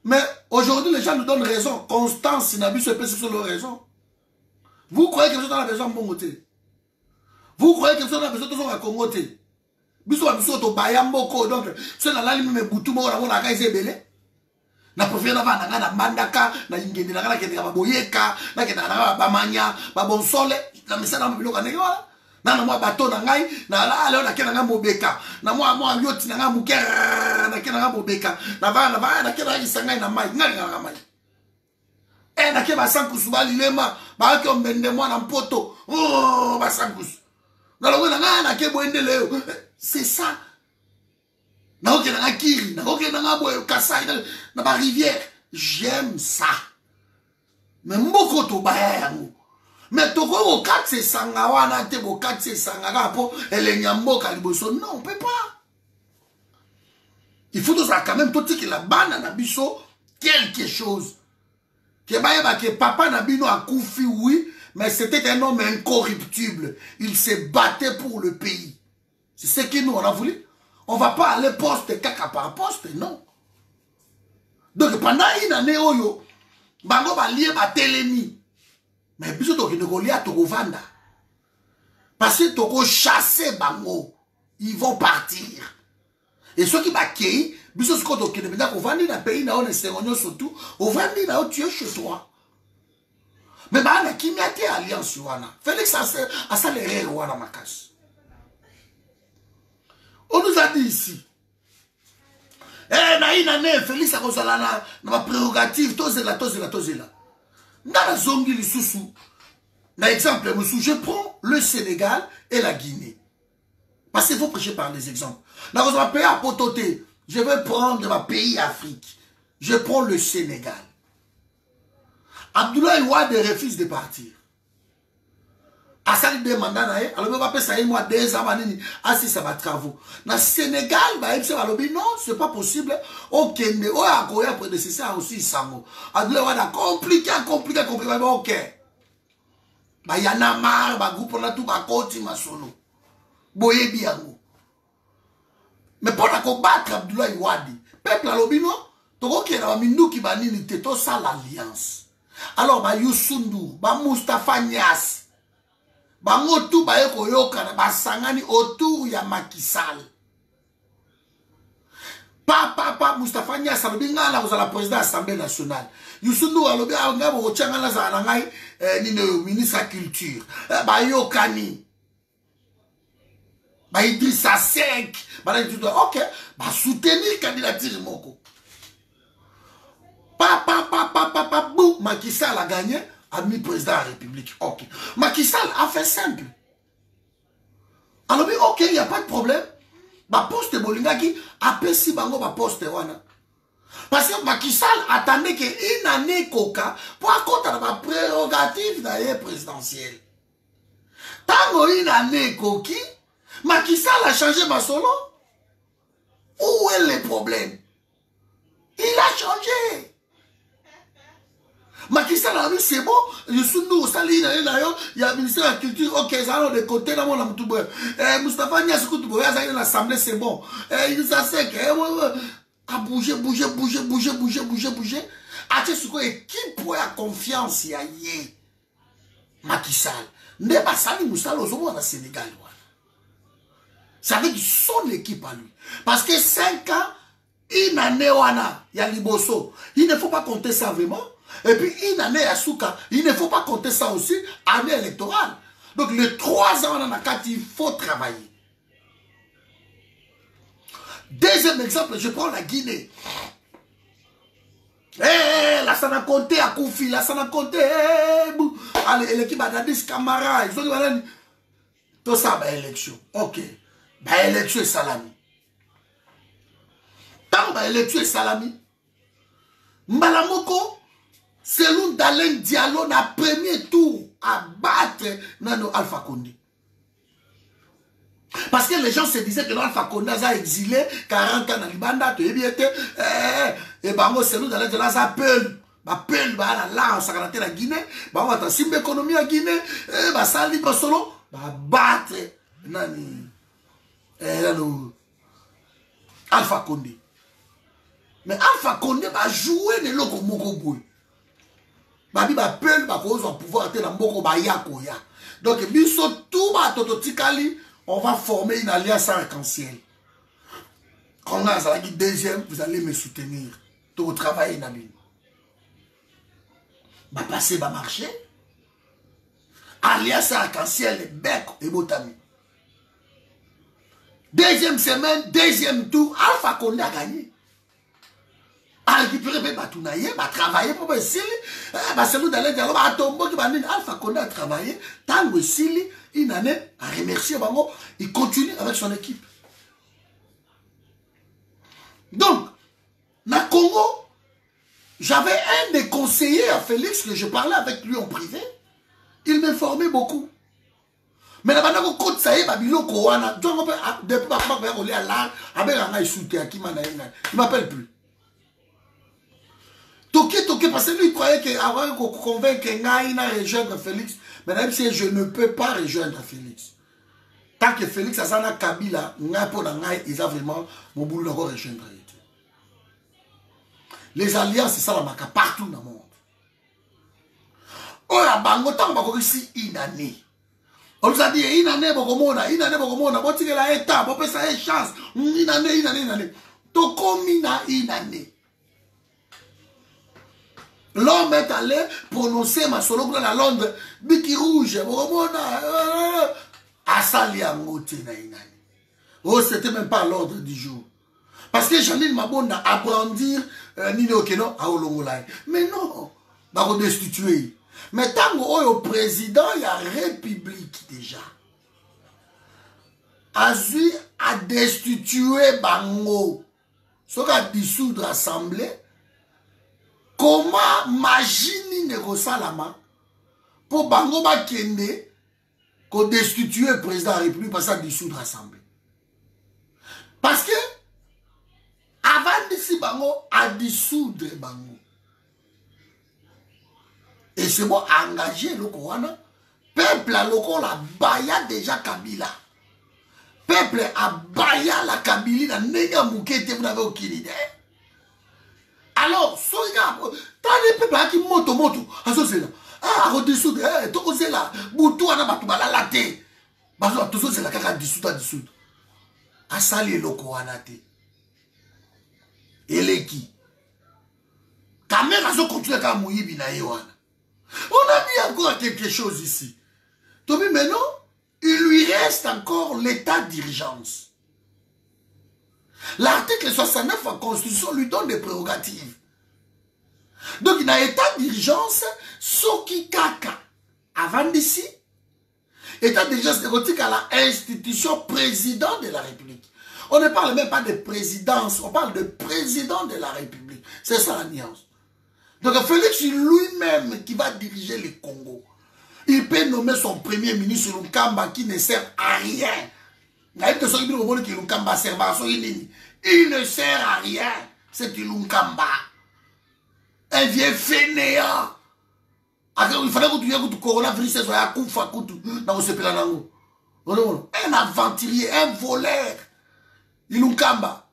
mais aujourd'hui les gens nous donnent raison. Constance Nabi se pèse sur leur raison. Vous croyez que vous êtes dans la raison bon côté? Vous croyez que vous êtes dans la raison de la Congoté? Biso to bayamboko donc c'est dans la ligne me butu mo na mona kaise belé. Na profite na vana na mandaka na ingeni na kana kende ba boyeka na kenda na ba manya ba bonsole na misala mbilo kanenge wala. Na mwa bateau na ngai na la leo na kena nga mobeka na mwa yoti na nga mukera na kena nga mobeka na va na kena isa ngai na mai ngai na mai na ke ba sankusu ba lilema ba ke ombende mwa na mpoto oh ba sankusu na longo na nga na ke boende leo c'est ça na oke na kiri na oke na boy kasai na ba rivière j'aime ça mais mboko to ba yango Mais toko au 4 c'est sangawana te au 4 c'est sangara pour les nyambo kaliboso. Non, on peut pas. Il faut quand même tout que la bande na biso quelque chose. Que papa Nabino a koufi, oui, mais c'était un homme incorruptible. Il s'est battu pour le pays. C'est ce que nous, on a voulu. On ne va pas aller poste, caca par poste, non. Donc pendant une année, bango va lier ma télémie. Mais biso to ne lia to vanda. Parce que to chasser bango, ils vont partir. Et ceux qui bakei, biso ce qu'on ne peut pas vendre dans pays na on est surtout, on vend na tu es chez toi. Mais bah na qui m'était alliance wana. Félix a ça les règles wana makas. On nous a dit ici. Eh na une année Félix a kozala na ma prérogative tozela. Dans la zongi lisusu. Na exemple, je prends le Sénégal et la Guinée. Parce qu'il faut prêcher par les exemples. Dans un pays à Pototé, je vais prendre ma pays Afrique. Je prends le Sénégal. Abdoulaye Wade refuse de partir. Asali demande nae, alors on va passer ça moi 2 ans assis ça va travaux. Dans le Sénégal, non, c'est pas possible. OK, mais on a quoi prédécesseur aussi sango. Abdoulaye Wade compliqué, OK. Bah y en a marre, bah groupe on a tout ba koti masolo. Boye biango. Mais pour la combattre Abdoulaye Wade, peuple alobino, toko ki na mindu ki banini te to ça l'alliance. Alors ba Youssou Ndour, ba Moustapha Niasse, ba ngotu ba yeko yoka ba sangani autour ya Macky Sall. Papa Moustapha Niasse alobi ngala kozala président de l'Assemblée nationale. Youssou Ndour alobi ngabo kochanga na za ngai ni ministre de la culture. Ba yokani. Ba Idrissa Seck, ok, ba soutenir candidature moko. Papa, bou, Macky Sall a gagné, a mis président de la République. Ok. Macky Sall a fait simple. Alors, ok, il n'y a pas de problème. Ba poste bolinga qui a si bango ba poste wana. Parce que Macky Sall attendait qu'une année coca pour accorder ma prérogative d'ailleurs présidentielle. Tango une année coquille, Macky Sall a changé ma solo. Où est le problème? Il a changé. Macky Sall a dit c'est bon, je suis nous, il y a le ministère de la Culture, ok, ça a de côté dans mon amtoube. Moustapha Niasse, il y a l'Assemblée, c'est bon. Il s'assèque, a bougé. A ce quoi équipe pour la confiance, il y a Macky Sall. N'est pas ça, Moustapha, au Sénégal. Ça veut dire son équipe à lui. Parce que 5 ans, une année, il y a Liboso. Il ne faut pas compter ça vraiment. Et puis une année à Souka, il ne faut pas compter ça aussi, année électorale. Donc les 3 ans dans la carte, il faut travailler. Deuxième exemple, je prends la Guinée. La Sana Conte à Koufi, la Sana Conte, allez, l'équipe a Dadis Camara, ils ont dit, tout ça, bah, élection. Ok. Bah, élection et salami. Tant bah, élection et salami. Mbalamoko, Selon Dalen Diallo, na premier tour à battre Nano Alpha Condé. Parce que les gens se disaient que Alpha Condé a exilé 40 ans dans Libanda, tu es bien, et bango selon Dalen Diallo, ça appelle. Appelle, là, on s'arrête la Guinée, on va t'en simple économie à Guinée, ça libre solo, battre Nani, Alpha Condé. Mais Alpha Condé va jouer de l'eau comme Mokoboui. Babi ba pel ba cause va pouvoir être dans Mboko ba yakoya. Donc biso tout ba tototikali, on va former une alliance arc-en-ciel. Quand on a ça qui deuxième, vous allez me soutenir. Tout travail nabi. Ba passer ba marcher. Alliance arc-en-ciel bec et botami. Deuxième semaine, deuxième tour, Alpha Condé a gagné. A récupéré Batounaye, va travailler pour Sili, celui d'aller dialogue, à Tombo qui va dire Alpha Condé a travaillé, tant que Sili, une année, à remercier Bango, il continue avec son équipe. Donc, na Congo, j'avais un des conseillers à Félix que je parlais avec lui en privé. Il m'informait beaucoup. Mais la bande côte ça y est, babilo koana. Depuis papa va aller à l'art, avec un gars soutien qui m'a il m'appelle plus. Toké, parce que lui il croyait qu'avant qu'on convainque un gars il a rejoindre Félix. Mais même si je ne peux pas rejoindre Félix. Tant que Félix a ça Kabila, il a vraiment mon boulot encore rejoindre. Les alliances, c'est ça la marque partout dans le monde. Oh la bango tant que ici une année. On nous a dit une année bokomona, bon tirer la étape, bon ça une chance, une année. Tokomina une année. L'homme est allé prononcer ma solo dans la Londres, biki rouge, bokomona, asali amote na une année. Oh c'était même pas l'ordre du jour. Parce que Janine Mabonda a brandir Nino Okeno à Olongolai. Mais non, bah on destituer. Mais tant que le président, il y a république déjà. Azui a destitué Bango. Ce qui a dissoudre l'Assemblée. Comment imaginer Negosalama pour Bango Bakende qu'on destitue le président de la République parce qu'il a dissoudre l'Assemblée. Parce que avant d'ici Bango a dissoudre Bango. Et c'est bon, engager le Kowana. Peuple à l'oko la baya déjà Kabila. Peuple a baya la Kabili na nega moukete, vous n'avez aucune idée. Alors, soya, t'as des peuples qui moto. Aso c'est là. Ah, au-dessous de, tout c'est là. Boutou ana batu bala laté. Bazo, tout c'est là, kaka dissoudre. Asali le Kowana te. Eleki. Kamera zo continue à mouyibi na yewana. On a mis encore quelque chose ici. Tobi, maintenant, il lui reste encore l'état d'urgence. L'article 69 de la Constitution lui donne des prérogatives. Donc, il a état d'urgence, Soki Kaka. Avant d'ici, état d'urgence érotique à la institution président de la République. On ne parle même pas de présidence, on parle de président de la République. C'est ça la nuance. Donc Félix lui-même qui va diriger le Congo. Il peut nommer son premier ministre Lunkamba qui ne sert à rien. Il ne sert à rien. C'est Lunkamba. Un vieux fainéant. Il fallait que tu aies le coronavirus un aventurier, un voleur. Lunkamba.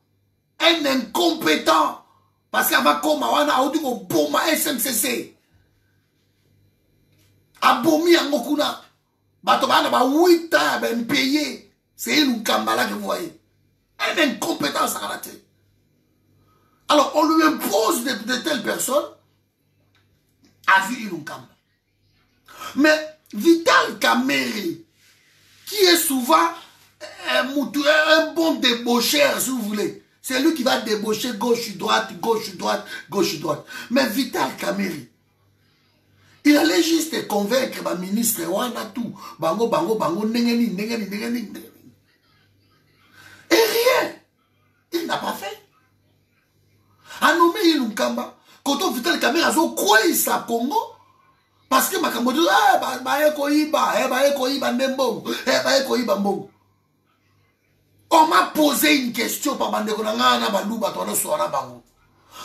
Un incompétent. Parce qu'avant comme on a dit au Boma SMCC. A Bomi en Mokuna. Batobana ba 8 ans ben payé. C'est une Kambala que vous voyez. Un incompétence à la tête. Alors on lui impose de telles personnes à vivre une Kamba. Mais Vital Kamerhe, qui est souvent un bon débaucheur, si vous voulez. C'est lui qui va débaucher gauche-droite. Mais Vital Kamerhe, il allait juste convaincre le ministre Wana tout. Bango, nengeni. Et rien. Il n'a pas fait. A nommé Ilunkamba. Quand on Vital Kamerhe a zo quoi ça Congo? Parce que Makambo dit, on m'a posé une question par Bandeko Nangana Balouba Tono Soara Bango.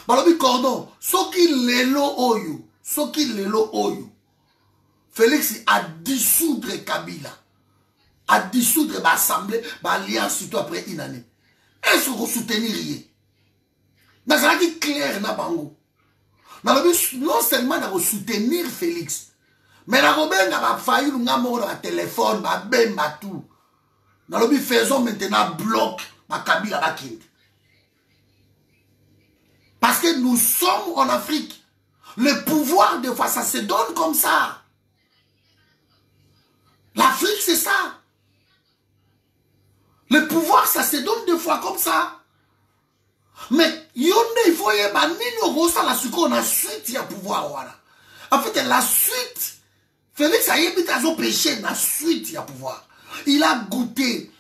Balobi Cordon, Soki Lelo Oyo. Félix a dissoudre Kabila. A dissoudre l'Assemblée, l'alliance surtout après une année. Est-ce que vous soutenez rien? Dans ce qui est clair na Bango. Non seulement na soutenir Félix, mais na ba failli nga mo na téléphone, ba bemba tout. Nous faisons maintenant bloc ma Kabila Bakind. Parce que nous sommes en Afrique. Le pouvoir, des fois, ça se donne comme ça. L'Afrique, c'est ça. Le pouvoir, ça se donne des fois comme ça. Mais, il faut y avoir la suite, il y a pouvoir. Voilà. En fait, la suite, Félix a évité à péché, la suite, il y a pouvoir. Il a goûté.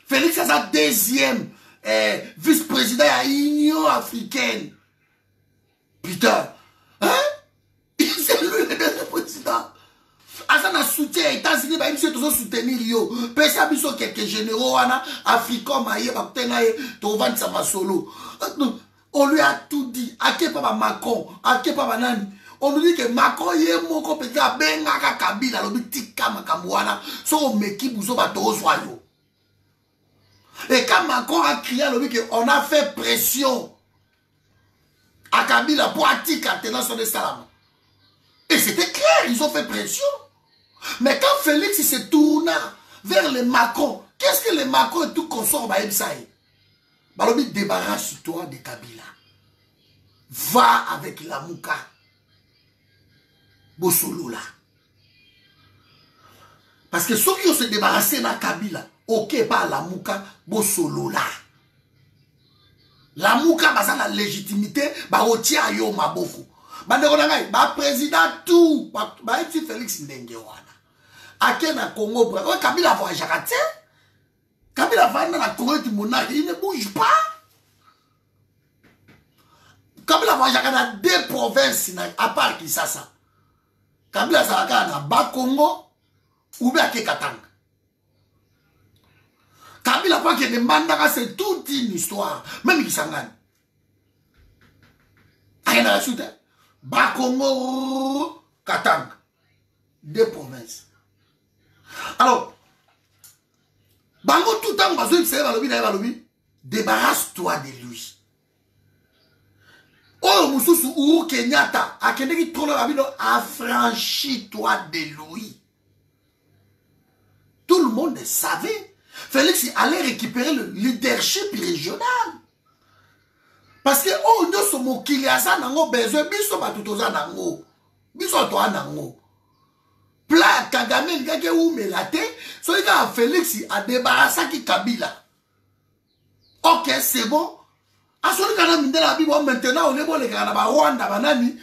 Félix a sa deuxième vice-président à l'Union africaine. Putain. Hein? C'est lui le deuxième président. Azana soutien États-Unis ba biso to soutenir yo. Pesa biso quelques généraux wana Africains maye ba kutenga ye to vendre masolo. On lui a tout dit. Ake pa Macron, ake pa banani. On nous dit que Macron yé moko peut-être benga ka Kabila lo bitika makambo wana so meki buzo ba tozwa yo. Et quand Macron a crié on a fait pression à Kabila pour attirer l'attention de Salam. Et c'était clair, ils ont fait pression. Mais quand Félix se tourna vers les Macron, qu'est-ce que les Macron et tout consort bah Ebsaï? Balobi débarrasse-toi de Kabila. Va avec la Mouka. Bosolola. Parce que ceux qui ont se débarrassé de Kabila, ok, pas la Mouka, Bosolola. La Mouka, bah, la légitimité, bah, otia yo maboko. Bah, bah, président tout, bah, Félix Ndengewana. Ake na Congo, bah, Kabila va Jakate. Kabila va dans la Congo, il ne bouge pas. Kabila va Jakate deux provinces, à part Kisasa. Kabila Zalaka na Bas Congo, ou bien Katanga. Kabila pas que Mandaka, c'est toute une histoire. Même Kisangani. Rien à la suite. Bas Congo, Katanga. Deux provinces. Alors, Bango tout le temps, débarrasse-toi de lui. Oh, Moussoussou, Uhuru Kenyatta, affranchis-toi de lui. Tout le monde savait. Félix allait récupérer le leadership régional. Parce que, oh, nous sommes qui nango besoin, biso batutoza nango. Biso toa nango. Pla Kagame, il y a où me late, so il y a Félix a débarrassé qui Kabila. Ok, c'est bon. Maintenant, on est bon, les gars, Rwanda, Banani,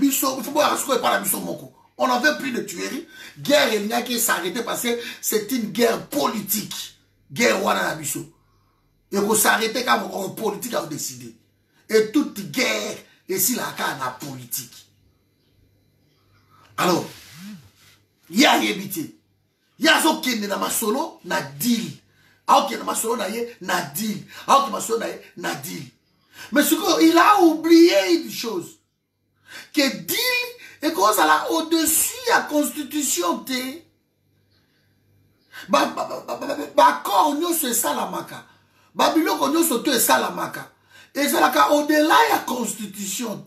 Bisso, il faut voir ce qu'on parle à Bisso Moko. On n'avait plus de tueries. Guerre, il n'y a qui s'arrêter parce que c'est une guerre politique. Guerre Rwanda Bisso. Et qu'on s'arrêter quand on politique a décidé. Et toute guerre, et si la canne a politique. Alors, il y a évité. Il y a ce qui est dans ma solo, na deal. Alors qu'il y a ma solo, na deal. Alors qu'il y a ma solo, na deal. Mais ce qu'il a oublié une chose. Que deal est comme ça au-dessus de la constitution. D'accord, on c'est ça la maca. Babylone, on c'est ça la maca. Et c'est là au-delà de la constitution.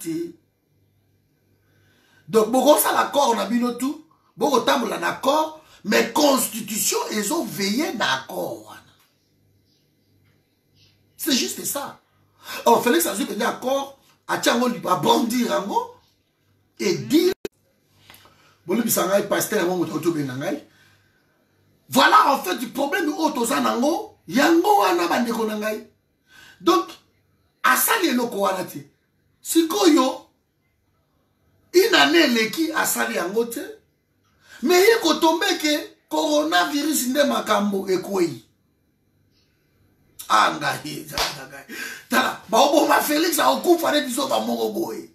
Donc, beaucoup ça l'accord, on a bien tout. Beaucoup de temps, on a l'accord. Mais constitution, ils ont veillé d'accord. C'est juste ça. Alors, Félix a dit que d'accord, à Tchango, il va bondir et dire. Voilà en fait du problème de Otozanango, Yango wana bandeko nangai. Donc, asali eloko wana te. Sikoyo, une année leki asali yango te. Mais il faut tomber que coronavirus nde makambo ekwei. Angahi, tala, ba ma Félix a okufa ne biso ba moko boy.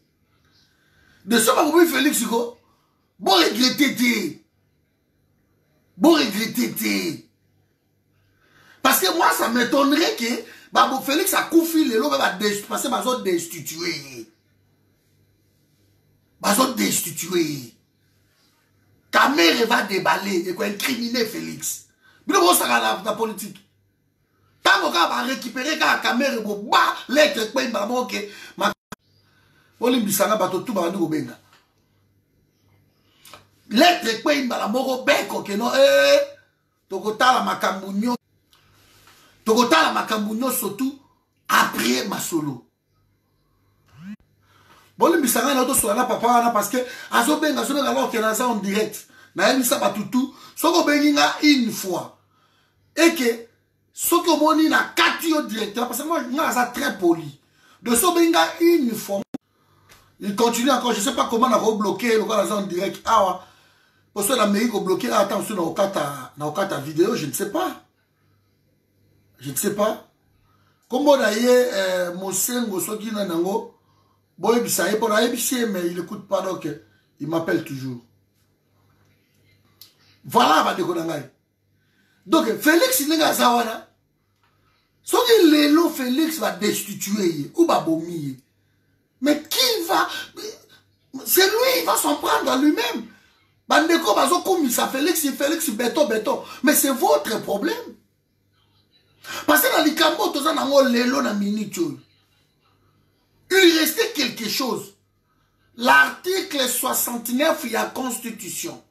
De ce ba Félix ko, bon regretter te. Bon regretter. Parce que moi, ça m'étonnerait que Babo Félix a koufi le lobe va parce que bazo destituer. Bazo destituer. Ta mère va déballer et quoi incriminer Félix. Mais bon ça la politique. Tant qu'on va récupérer la caméra pour bas l'être quoi il m'a manqué. Ma Olimbisanga bato tout ba ndu benga. L'être quoi il m'a moko beko que non tokotala makambunyo. Tokotala makambunyo surtout après ma solo. Bon bisanga na to so na papa na parce que azo benga alors que na en direct. Na yebisa batutu soko benginga une fois. Et que soko moni na katio directeur parce que moi na très poli. De so benga une fois. Il continue encore, je sais pas comment on a rebloqué le en direct. Ah parce que la mairie a bloqué attention na okata vidéo, je ne sais pas. Je ne sais pas. Comment on a eu Mosengo soki na nango boy bisaye pour la mais il écoute pas donc il m'appelle toujours. Voilà, va déconner. Donc, Félix, il est à Zawana. Sauf que Lélo Félix va destituer ou va vomir. Mais qui va... C'est lui, il va s'en prendre à lui-même. Bandeko, bazo comme ça, Félix, béton. Mais c'est votre problème. Parce que dans les cambo, tout ça, Lélo na minute. Il restait quelque chose. L'article 69 de la Constitution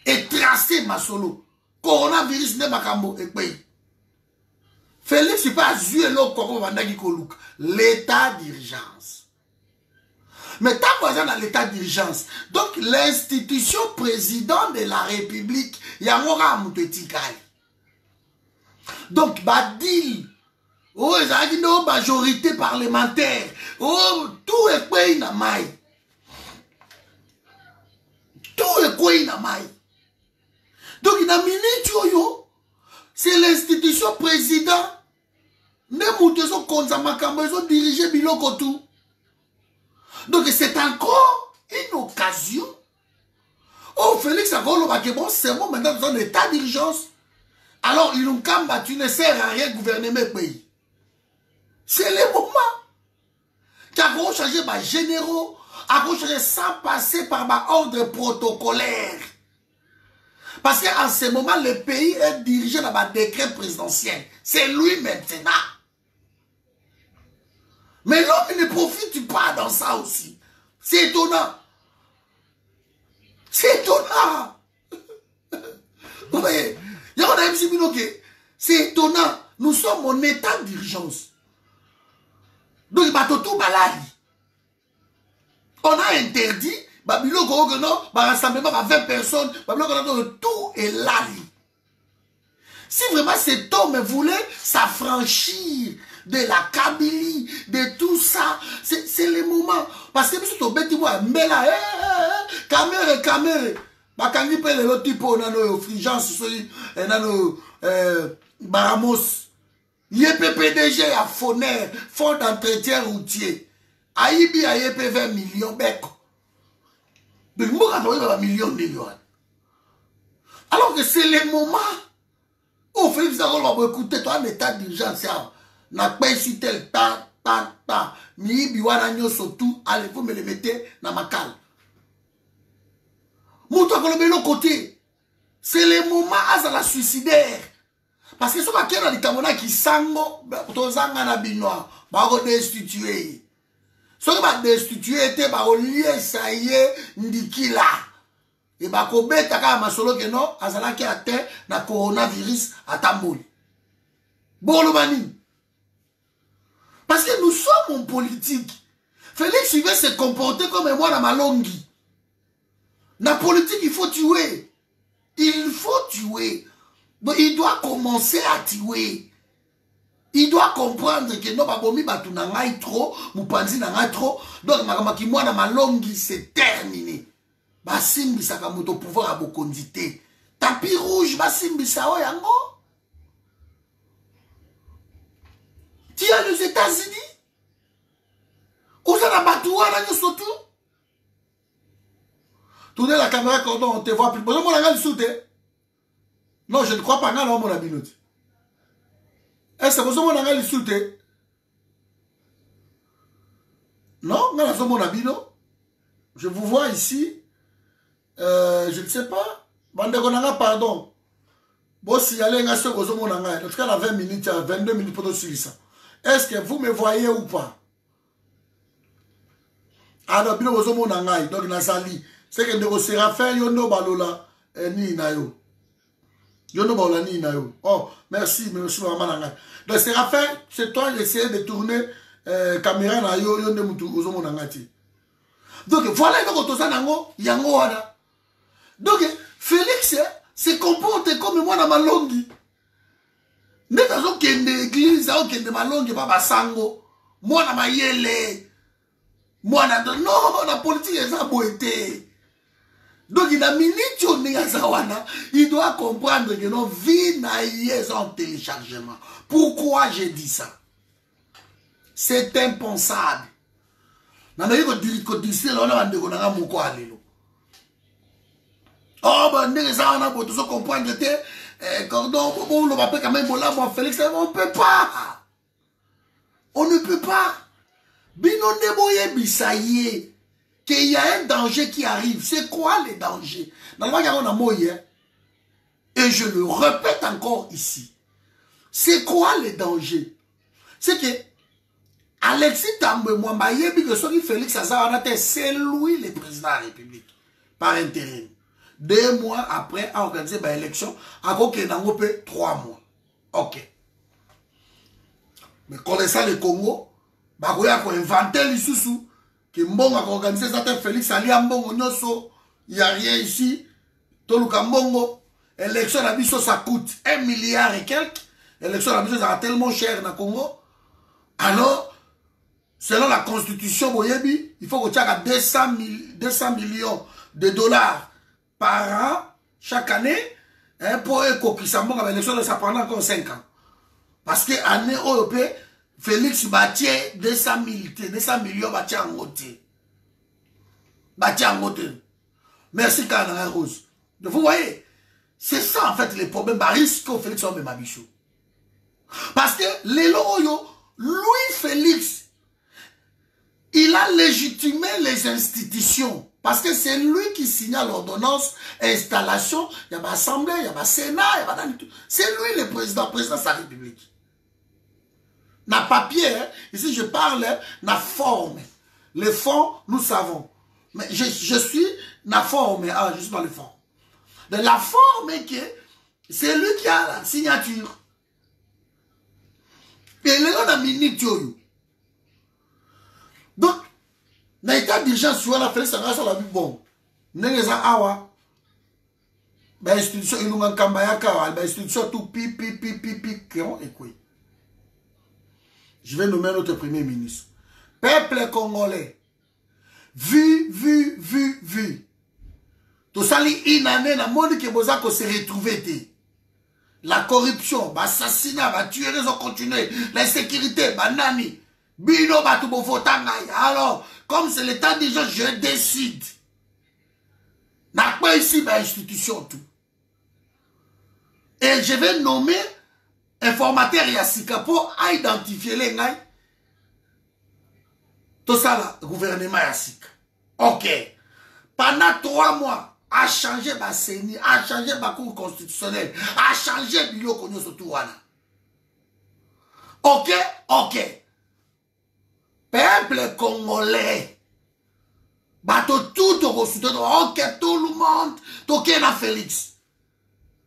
est tracé, ma solo. Coronavirus n'est pas cambo et pays. Félix, il pas joué l'état d'urgence. Mais tant qu'on est dans l'état d'urgence, donc l'institution président de la République, il y a un donc, Badil, oh, il y a une majorité parlementaire, oh, tout est quoi il n'a maille. Tout est quoi il n'a maille. Donc, il a minute, c'est l'institution président. Ne moutezo konzamaka ils ont dirigé biloko tout. Donc c'est encore une occasion. Oh, Félix a dit bon, c'est bon, maintenant nous avons un état d'urgence. Alors, ils n'ont qu'à battre, tu ne sers à rien gouverner mes pays. C'est le moment. Qui a changé par généraux, a changé sans passer par ma ordre protocolaire. Parce qu'en ce moment, le pays est dirigé dans un décret présidentiel. C'est lui maintenant. Mais l'homme ne profite pas dans ça aussi. C'est étonnant. C'est étonnant. Vous voyez, c'est étonnant. Nous sommes en état d'urgence. Donc, il va tout malade. On a interdit, rassemblement à 20 personnes, tout est là. Si vraiment cet homme voulait s'affranchir de la Kabylie, de tout ça, c'est le moment. Parce que si tu as mais là, caméra, bakangi pe le tipo nano frigence nano Baramos, YPPDG à Foner, Fonds d'entretien routier, Aïbi à YP 20 millions beko. Donc moi quand on a millions de millions. Alors que c'est le moment. Oh, Félix Zarol va écouter toi en état d'urgence. Na pas si tel ta. Mi biwana nyo surtout, allez vous me le mettez dans ma cale. Moutou à l'autre côté. C'est le moment à la suicidaire. Parce que ce qui est dans les Camerounais qui sango, tozanga na binois, va destituer. Ce qui va destituer, va lier ça y est, ndikila. Et bah, Kobe, taka masolo que non, azala qui a terre, na coronavirus à Tamboli. Bon, le mani. Parce que nous sommes en politique. Félix, il veut se comporter comme moi dans ma longue. Dans la politique, il faut tuer. Il faut tuer. Donc, il doit commencer à tuer. Il doit comprendre que non, babomi batu nangai trop, mupanzi nangai trop. Donc, moi dans ma longue, c'est terminé. Basimbi sakamoto pouvoir à bokondité. Tapis rouge, basimbi sao yango. Tu as les États-Unis? Où ça la batoua là, surtout? Tournez la caméra quand on te voit plus. Bonjour, mon ami, non, je ne crois pas, non, mon ami. Est-ce que vous avez mon ami souté? Non, non, mon ami, non. Je vous vois ici. Je ne sais pas. Bandegonanga, pardon. Bon, si allez, en tout cas, la 20 minutes, 22 minutes pour suivre ça. Est-ce que vous me voyez ou pas? Alors, bien, vous avez donc, Nazali. C'est que nous Séraphin, yono balola, ni nayo. Yono balola, ni nayo. Oh, merci, maman. Donc, Séraphin, c'est toi, j'essaie de tourner caméra na yo, yono mutu, vous avez donc, voilà, yango wada. Donc, Félix se comporte comme moi dans ma longue. N'est pas au kende église, au kende ma longue, papa sango. Moi dans ma yele. Moi dans non, la politique est ça boité. Donc il a minute il doit comprendre que nos vies n'aillent en téléchargement. Pourquoi j'ai dit ça? C'est impensable. Oh, ben, on a beau tout comprendre que cordon, on va pas quand même moi Félix, on peut pas. On ne peut pas. Bino Neboye Bissaye, qu'il y a un danger qui arrive. C'est quoi les dangers? Dans le magasin, on a moyen. Et je le répète encore ici. C'est quoi les dangers? C'est que Alexis Tambwe Mwambaye, que celui Félix Azaranaté, c'est lui le président de la République. Par intérim. 2 mois après, à organiser l'élection, à côté d'un 3 mois. Ok. Mais connaissant le Congo, il a inventé les sous-sous, que Mbongo a organisé ça, Félix Ali Mbongo, il n'y a rien ici. Toluka Mbongo, élection à Bisso, ça coûte 1 milliard et quelques. L'élection à Bisso, ça a tellement cher dans le Congo. Alors, selon la constitution, Boyebi, il faut que tu aies 200 millions de dollars par an, chaque année, hein, pour que ça monte à l'élection, ça prend encore 5 ans. Parce que l'année européenne, Félix Batier, 200 millions Batier en côté. Batier en côté. Merci, Canara Rose. Vous voyez, c'est ça en fait les problèmes. Risque que Félix soit ma bichou. Parce que les loyaux, lui, Félix, il a légitimé les institutions. Parce que c'est lui qui signale l'ordonnance, installation, il y a l'Assemblée, il y a le Sénat, il y a tout. C'est lui le président de sa République. Na papier, hein? Ici je parle, hein, na forme. Le fond, nous savons. Mais je suis na forme, je suis dans le fond. De la forme, c'est lui qui a la signature. Et là, on a mis donc, dans l'état d'urgence, sur la Félix Angas, on a vu bon. N'est-ce awa. Ben, institution, il nous a kambayaka, ben, institution, tout pi, et quoi. Je vais nommer notre premier ministre. Peuple congolais. Vu. Tout ça, une année, dans le monde qui est se retrouver. La corruption, l'assassinat, tuerie, ils ont continué. L'insécurité, nani. Bino, alors, comme c'est l'état des gens, je décide. N'a pas ici, institution, tout. Et je vais nommer informateur Yassika pour identifier les gens. Tout ça là, gouvernement Yassika. Ok. Pendant 3 mois, a changé ma CENI, a changé ma cour constitutionnelle, a changé Bilo Konyo Sotuwana. Ok. Peuple congolais. Bato tout au soutien. Ok, tout le monde. Toké na Félix.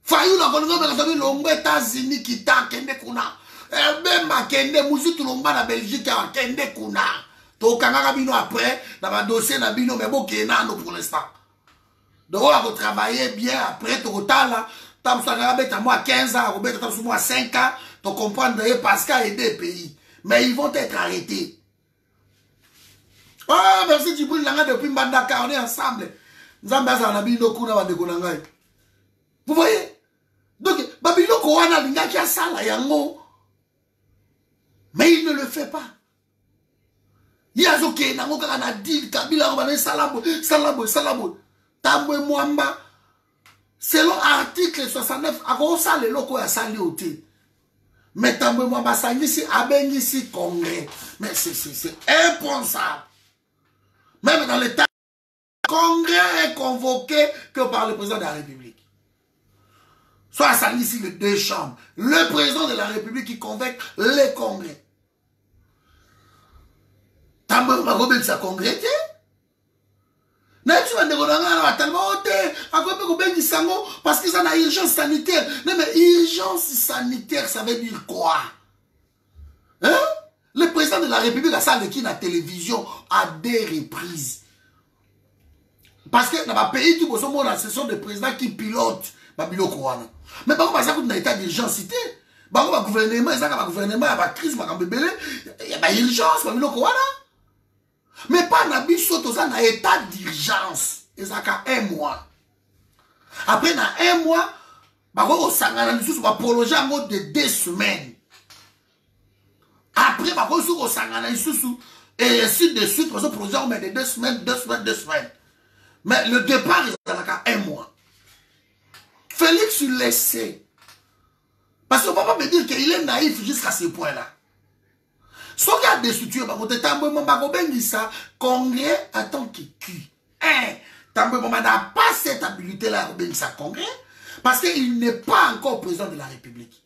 Fayou la Congo, mais l'Ombe États-Unis qui t'a kende kuna. Même ma kende, mouzi tout l'Ombe na Belgique a kende kuna. To kanga bino après, dans ma dossier na bino, mais bon kenano pour l'instant. Donc on va travailler bien après, to là. Tam sa bête moi 15 ans, Robert tam moi 5 ans, tu comprends parce qu'il y a des pays. Mais ils vont être arrêtés. Ah, merci Djibril Langa depuis Mbandaka, on est ensemble. Nzambaza na bino kuna ba dekonangai. Vous voyez? Donc, Babylon Kowana Lingaki a ça là, yango. Mais il ne le fait pas. Il y a zoké, nango kana dit, Kabila Robane Salabo. Tambwe Mwamba. Selon article 69, avant ça, les locaux a sali au thé. Mais Tambwe Mwamba Sangisi, Abengisi Congrès. Mais c'est impensable. Même dans l'état, le Congrès est convoqué que par le président de la République. Soit ça ici les 2 chambres. Le président de la République qui convoque les congrès. T'as même ça congrès. Parce que ça a urgence sanitaire. Mais urgence sanitaire, ça veut dire quoi? Hein? Le président de la République a ça qui la télévision à des reprises. Parce que dans le pays, tout le monde a ce sont des présidents qui pilotent Babilo Kouana. Mais par contre, ça coûte un état d'urgence. Par contre, le gouvernement, il y a une crise, il y a une urgence, Babilo Kouana. Mais pas dans un état d'urgence. Il y a 1 mois. Après, dans 1 mois, on va prolonger de 2 semaines. Après, on va et ainsi de suite, on va prolonger de 2 semaines. Mais le départ, il y a 1 mois. Félix laissait. Parce qu'on ne va pas me dire qu'il est naïf jusqu'à ce point-là. Ce qui a destitué, ça, congrès en tant que qui. Tamboy n'a pas cette habilité-là à congrès parce qu'il n'est pas encore président de la République.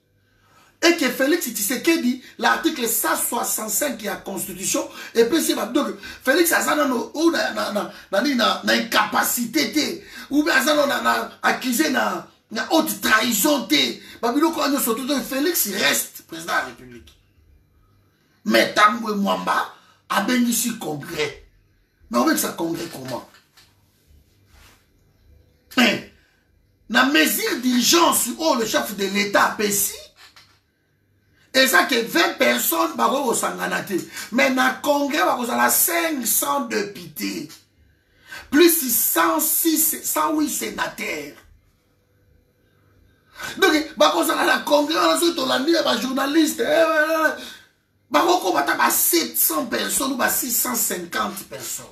Et que Félix Tshisekedi, l'article 165 qui est la Constitution, et puis c'est donc Félix a une incapacité, ou bien accusé une haute trahison. Félix reste président de la République. Mais Tambwe Mwamba a bénéficié congrès. Mais on veut que ça congrès comment? La mesure d'urgence où le chef de l'État a payé, et ça que 20 personnes au Sanganate. Mais dans le congrès, il y a 500 députés. Plus 108 sénateurs. Donc, il y a le congrès, on a les journalistes. Il y a 700 personnes ou 650 personnes.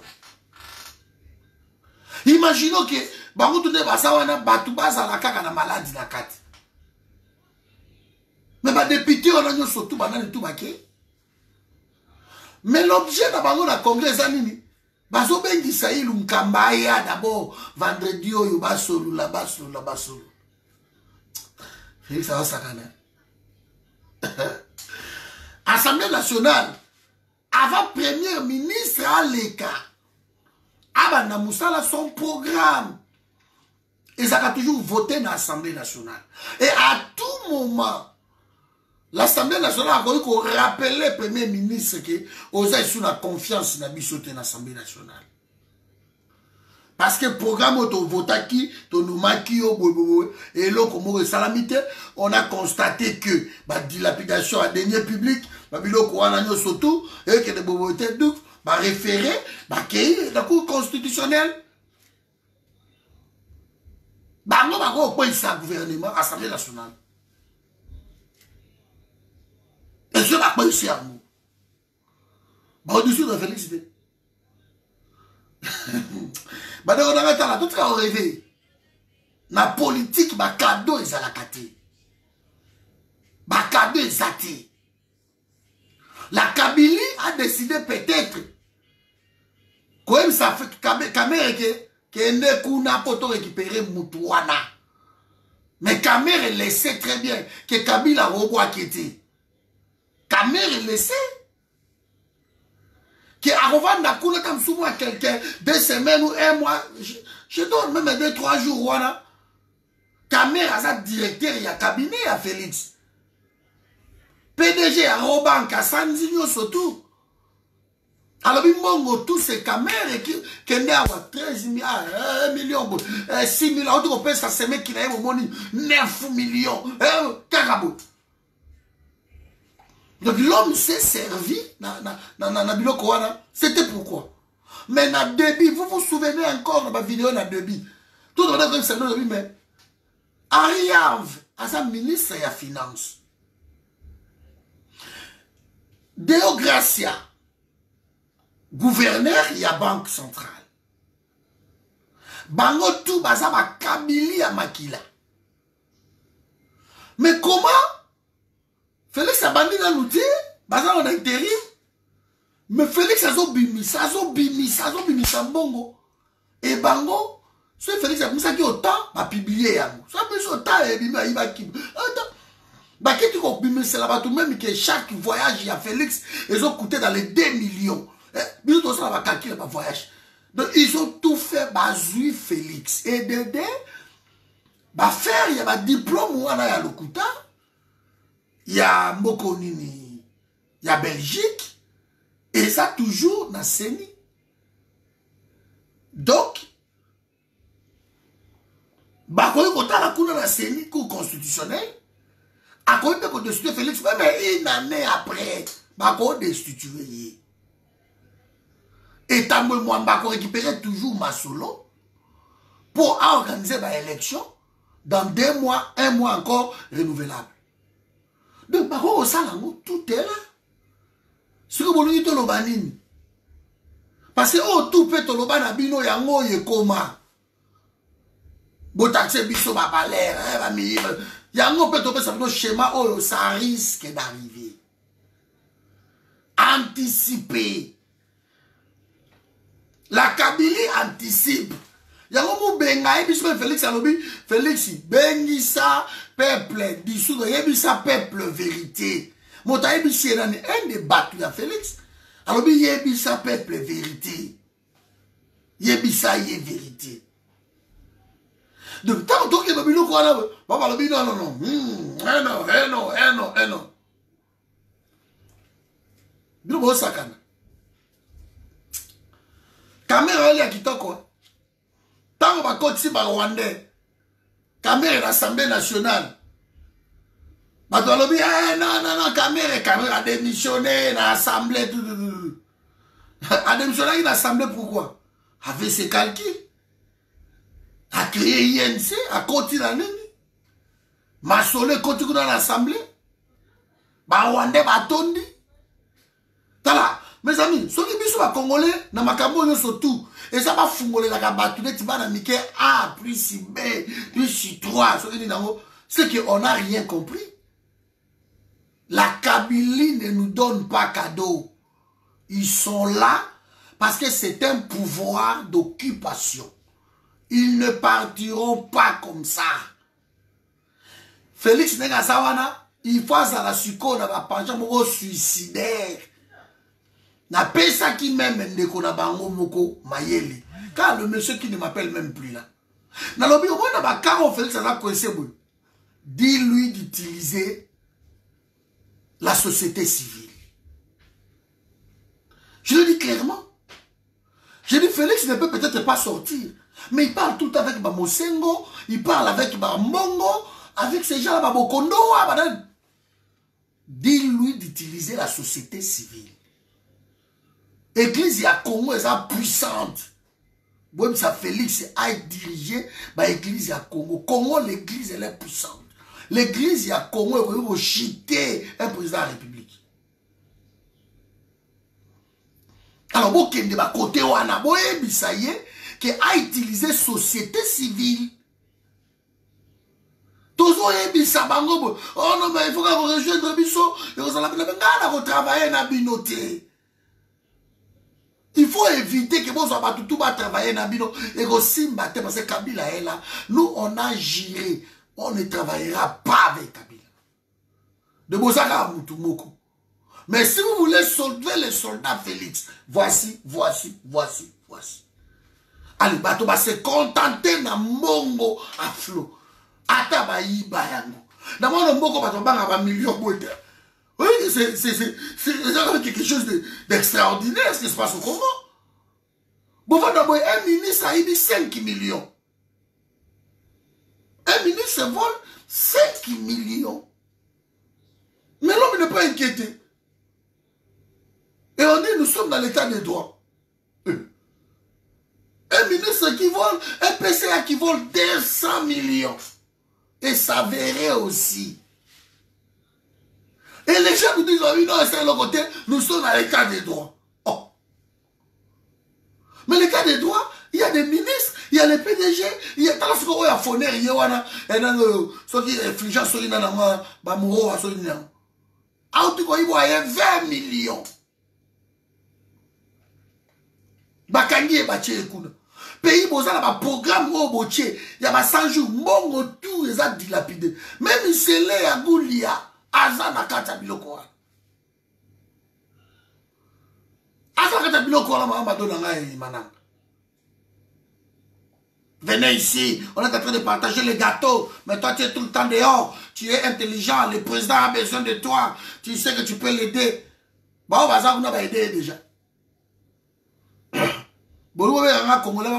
Imaginons que il y a des maladies. Mais les députés, on a surtout tout baqué. Mais l'objet de la congrès, c'est nini. Baso bengi saïl mkambaya d'abord vendredi yo basolo la basolo. Félix ça va sakana. Assemblée nationale avant premier ministre à l'écart. Abana Moussala son programme. Ils ont toujours voté dans l'Assemblée nationale. Et à tout moment l'Assemblée nationale a voulu qu'on rappelle le premier ministre que osait sous la confiance dans l'Assemblée nationale. Parce que le programme de votaki, de nomaki, et là, comme salamité, on a constaté que la dilapidation à deniers publics, surtout, et que les bobotés référé, la Cour constitutionnelle. On peut ça gouvernement, Assemblée nationale. Et je n'ai pas ici à nous. Au-dessus de félicité. On a tout cas rêvé. La politique, ma cadeau est à la caté. Ma cadeau est athée. La Kabylie a décidé peut-être. Comme ça fait Kamere que ne kuna poto récupérer Moutouana. Mais Kamere laissait très bien que Kabila Robo a quitté. Kamere laissait. Que avant d'akuna comme souvent quelqu'un 2 semaines ou 1 mois, je donne même 2-3 jours voilà. Kamere a sa directeur il y a cabinet à Félix. PDG à Robank à Sanzigno surtout. Alors Bimongo tous ces caméras qui n'est à 13 millions 6 millions on peut ça c'est mec qui n'a pas 9 millions carabo. Donc l'homme s'est servi dans biloko wana. C'était pourquoi. Mais dans débit, vous vous souvenez encore de ma vidéo dans débit. Tout le monde a dit que mais arrive à sa ministre de la Finance. Deo Gracia, gouverneur, il y a Banque Centrale. Bango tout baza ma Kabylie à Makila. Mais comment Félix a bandit dans l'outil, baza on a intérim. Mais Félix a bimi, ça bongo. Et Bango, c'est Félix a mis ça qui autant, va publier. Ça peut autant et bimi, il va qui. Bah, qu'est-ce que c'est là-bas tout même que chaque voyage, il y a Félix, ils ont coûté dans les 2 millions. Ils ont ça va calculer le voyage. Donc, ils ont tout fait, bah, Zui Félix. Et dedans, bah, faire, il y a un diplôme, il y a le Kouta, il y a Mokonini, il y a Belgique, et ça toujours dans CENI. Donc, bah, quand on a la cour dans la CENI, cour constitutionnelle, à cause de destituer Félix, mais une année après, on a destitué. Et tant que moi, on récupérer toujours ma solo pour organiser l'élection dans 2 mois, 1 mois encore renouvelable. Donc, tout est là. Ce que vous dites, c'est parce que tout peut être là, yango ye koma. Botaxe biso ba balère, ba mi. Yango peut tomber sur le schéma, oh, ça risque d'arriver. Anticiper. La Kabylie anticipe. Yango mou benga, biso Félix alobi, Félix bengisa peuple, dissoudre, yebisa peuple vérité. Mota yebisi enani, un débat ya Félix. Alobi yebisa peuple vérité. Yebisa ye vérité. Donc, tant que tu as quoi là, papa le non, non. Bilo bo sakana. Caméra ali akitoko. Tant ba koti ba Rwandais. Caméra l'Assemblée nationale. Ba to lobi non, caméra a démissionné dans l'Assemblée tout. A démissionné dans l'Assemblée pourquoi? Avec ses calculs. A créé INC, a continué. Massolé continue dans l'Assemblée. Ba Rwandais ba tondi. Tala, mes amis, ceux qui sont congolais, na makambo surtout. Et ça va fungolé la kabatu, tu vas na mike A plus B plus 3. C'est qu'on n'a rien compris. La Kabylie ne nous donne pas cadeau. Ils sont là parce que c'est un pouvoir d'occupation. Ils ne partiront pas comme ça. Félix Negasawana, il faut à la suko na ba penchant moko suicidaire. Na pesa qui même ndeko na bango moko mayele. Car le monsieur qui ne m'appelle même plus là. Na lobi au na ba karo Félix a coincé boy. Dis-lui d'utiliser la société civile. Je le dis clairement. Je dis Félix ne peut peut-être pas sortir. Mais il parle tout avec Bamosengo, il parle avec Bamongo, avec ces gens-là, Babokondo, dis-lui d'utiliser la société civile. L'église à Congo est puissante. Même ça Félix a dirigé l'église à Congo. Congo, l'église elle est puissante. L'église à Congo est chiter un président de la République. Alors, vous qui êtes côté wana, vous avez qui a utilisé société civile. Tous les bango. Oh non, mais il faut qu'on rejoigne Bisso. Et vous allez travailler dans la binoté. Il faut éviter que vous soyez tout travailler dans la binoté. Et que si parce que Kabila est là, nous on a géré. On ne travaillera pas avec Kabila. De Bozaka Moutoumoko. Mais si vous voulez sauver les soldats Félix, voici. Allez, bato va se contenter na mongo à flot. Ata ba yiba yango. Na mon mboko bato banga ba million bote. Oui, c'est quelque chose d'extraordinaire ce qui se passe au Congo. Bon, un ministre a eu 5 millions. Un ministre se vole 5 millions. Mais l'homme n'est pas inquiété. Et on dit nous sommes dans l'état des droits. Un ministre qui vole, un PCA qui vole 200 millions. Et ça verrait aussi. Et les gens nous disent, oui, non, c'est le côté, nous sommes dans l'état des droits. Oh. Mais l'état des droits, il y a des ministres, il y a les PDG, il y a tant de a Foner, il y a ceux qui réfléchissent, ceux qui n'ont pas mouro, ceux qui n'ont pas. En tout cas, il y a 20 millions. Bakangi et Baché Ekuna. Pays Bozala, ba programme au Boché, il y a 100 jours, mongo tout, ils ont dilapidé. Même si c'est là, à Goulia, Aza na kata biloko. Aza kata biloko, la maman donne un manang. Venez ici, on est en train de partager les gâteaux, mais toi tu es tout le temps dehors, tu es intelligent, le président a besoin de toi, tu sais que tu peux l'aider. Bon, on va aider déjà. Bon, vous avez Congolais,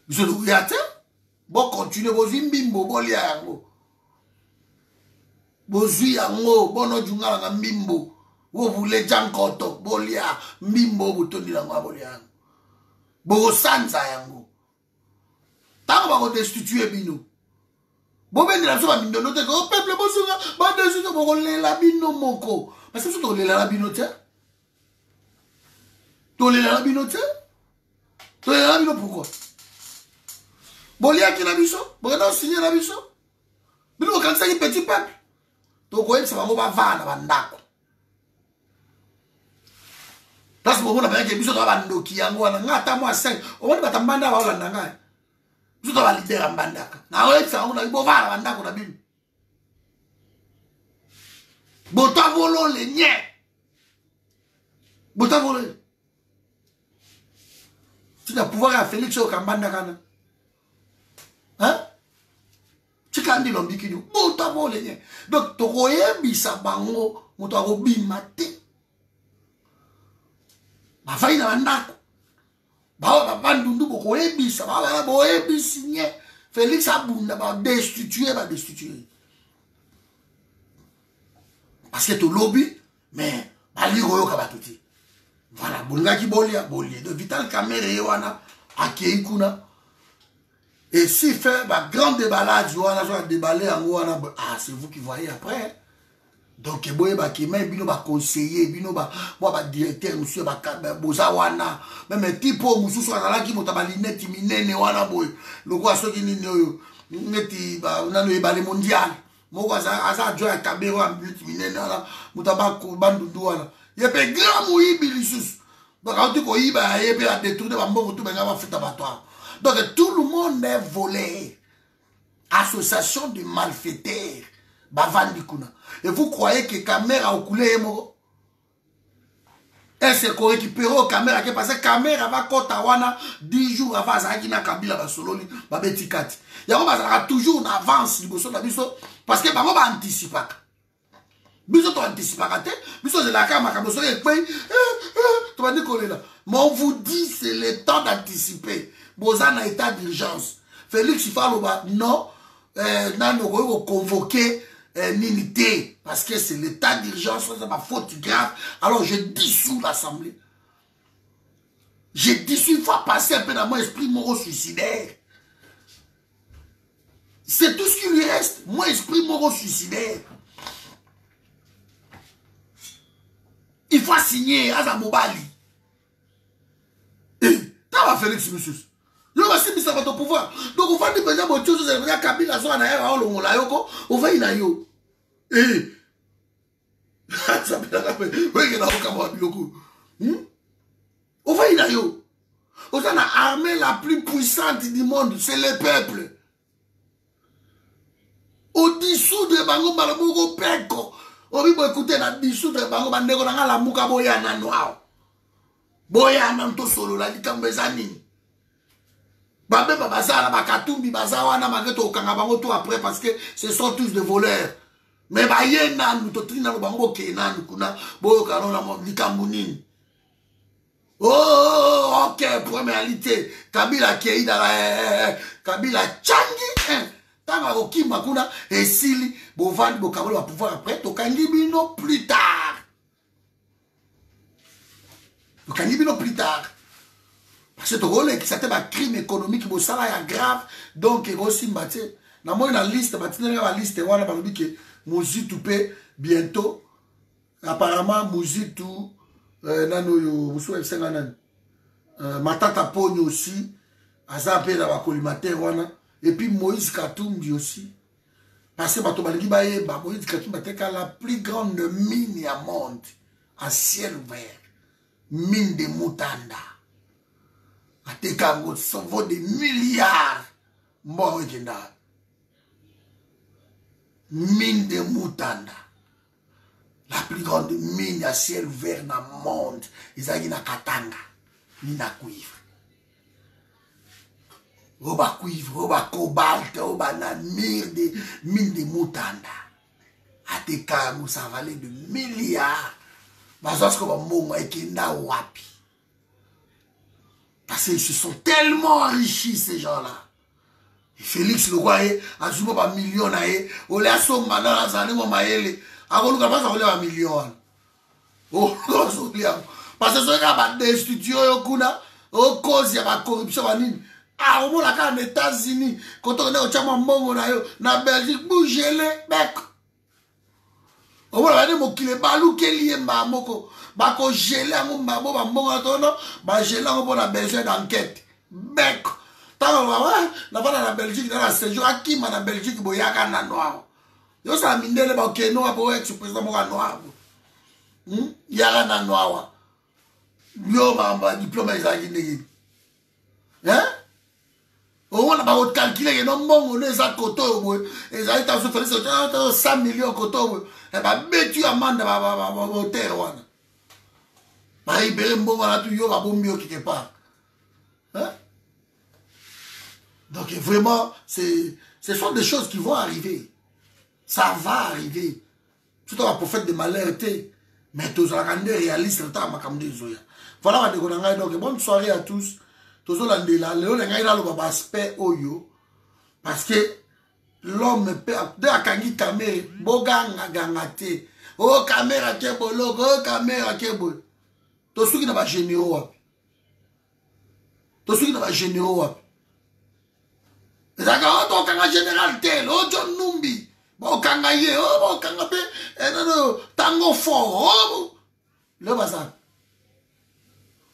vous avez bon, continuez, vous avez mbimbo, vous avez yango, bon, no junga nga mbimbo, vous voulez jankoto, bolia, mbimbo, vous toni la nga bolia. Bon, sanza yango. Tant qu'on va destituer bino. Bon, ben, la somme bino, note, au peuple, bon, souvent, bon, destituer, bon, la bino moko. Parce que c'est la bino, tiens. Tu les la binote? Tu les la binote pourquoi? Boliaki na biso, bokenda signer na biso. Bino bokanisa ki petit peuple. Tokoyebisa bango bavanda bandako. Place bomona bayaki biso to bandoki yango wana ngata mwa 5. Omoni batambanda ba olanda ngai. Biso to ba leader mbandaka. Na oyebisa bango na bovanda bandako na bino. Bota volo le nye. Bota volo. Tu n'as pouvoir à Félix au Kambanda kana. Hein? Tu quand dit l'ombiki nous. Bota volo le nye. Donc to koyebisa bango moto akobima te. Ba fai na bandako. Ba bandundu ko koyebisa ba boyebisi nye. Félix abunda ba destituer. Parce que tu lobby, mais bali royo kabatuti. Voilà, bolga ki bolia, bolie. De Vital Kamerhe yoana, akei kuna. Et si fait ba grand déballage yoana, soit déballé en yoana, ah c'est vous qui voyez après. Donc boye ba kema bino ba conseiller, bino ba moi ba directeur monsieur ba boza wana. Même tipo mususu azala ki mota ba linette minene wana boy. Loko asoki nini yo neti ba nano ebale mondial. Moko aza adjoint à Kabero en but minene ala mutaba bandundu wana yepe grand muibi lisusu donc quand tu koiba yepe a détourner ba mbongo tout benga ba fita batwa donc tout le monde est volé association de malfaiteurs bavandi kuna et vous croyez que caméra au coulé moko est-ce qu'on récupère caméra qui parce que caméra va kota wana 10 jours avant ça qui na Kabila ba sololi ba betikati ya ba toujours en avance liboso na biso parce que bango ba anticiper biso to anticiper te biso de la kama makambo so ekpe to ba dikolela mais on vous dit c'est le temps d'anticiper boza na état d'urgence Félix Ifaloba non nano ko convoquer l'unité parce que c'est l'état d'urgence, c'est ma faute grave. Alors je dissous l'Assemblée. Je dissous, il faut passer un peu dans mon esprit moro-suicidaire. C'est tout ce qui lui reste, mon esprit moro-suicidaire. Il faut signer à Zamobali. Et t'as va Félix Missus. Il va signer ça va ton pouvoir. Donc on va dire que mon Dieu, c'est le Kabila, on va y aller. Eh, ça peut l'appeler. Oui, il y a un biloko. On va y aller. On a l'armée la plus puissante du monde, c'est le peuple. Au-dessous de Bango Malamogo Peko. On va écouter la dessous de Bango Bandego dans la Mouka Boyana Noir. Boyana to solo la Likambezani. Babé Babazara, Bakatumbi, Bazawana, Mageto, Kangabango, tout après parce que ce sont tous des voleurs. Mais bah yena nous totrina no bango kena kuna boyo kanona mo likambunin. Oh OK première réalité Kabila kei dans la Kabila changi tanga okima kuna esili bovandi bokabolo va pouvoir après to kangi bino plus tard. To kangi bino plus tard. Parce que to gole qui c'était un crime économique bo sala ya grave donc aussi mbate na moi na liste batinela la liste wana balobi ke Mozitu pe bientôt apparemment Mozitu nano yo musu esenga nani Matata Ponyo aussi azape na ba collimateur wana et puis Moïse Katumbi aussi parce que bato balingi baye ba Moïse Katumbi ateka la plus grande mine à monde à ciel ouvert mine de Mutanda ateka ngo ça vaut des milliards mbo ekenda mine de Mutanda, la plus grande mine à ciel ouvert dans le monde. Ils ont na Katanga, ni na cuivre. Oba cuivre, oba cobalt, oba na mine de Mutanda. A te kamu, ça valait de milliards. Parce que mon ekenda wapi. Parce qu'ils se sont tellement enrichis, ces gens-là. Félix le roi a joué par millions naé on l'a somme dans la zone où maëlle a voulu pas ça voulait un million oh parce que ce gars va destituer au kuna au cause il y a la corruption vanine ah on la quand aux États-Unis quand on est au chama mbongo na yo na Belgique bouger les bec on va aller mo kile balu kelie mamoko ba ko geler mo mbabo ba mbongo tono ba geler on a besoin d'enquête bec Tant na va na Belgique dans la séjour à qui na Belgique boyaka na noir. Yo ça mindele ba keno abo ex président mo noir. Yara na noir. Yo ba diplôme ezaki ndeki. Hein? On va calculer non bon les à côté et ça est fait 100 millions côté et ba metu amende ba terre wana. Ba libérer mbongo na tu yo ba bombio quelque part. Hein? Donc vraiment, ce sont des choses qui vont arriver. Ça va arriver. Tout un prophète de malheur, mais tous les réalistes, voilà, donc bonne soirée à tous. Tous les aspect oyo. Parce que l'homme peut, de la kangi caméra, boganga gangate, oh caméra kebolo, oh caméra kebolo. Tous ceux qui n'ont pas généraux. Tous ceux qui n'ont pas généraux. Ezaka to kanga général tel o John Numbi bo kanga ye o bo kanga pe no tango fort o le bazar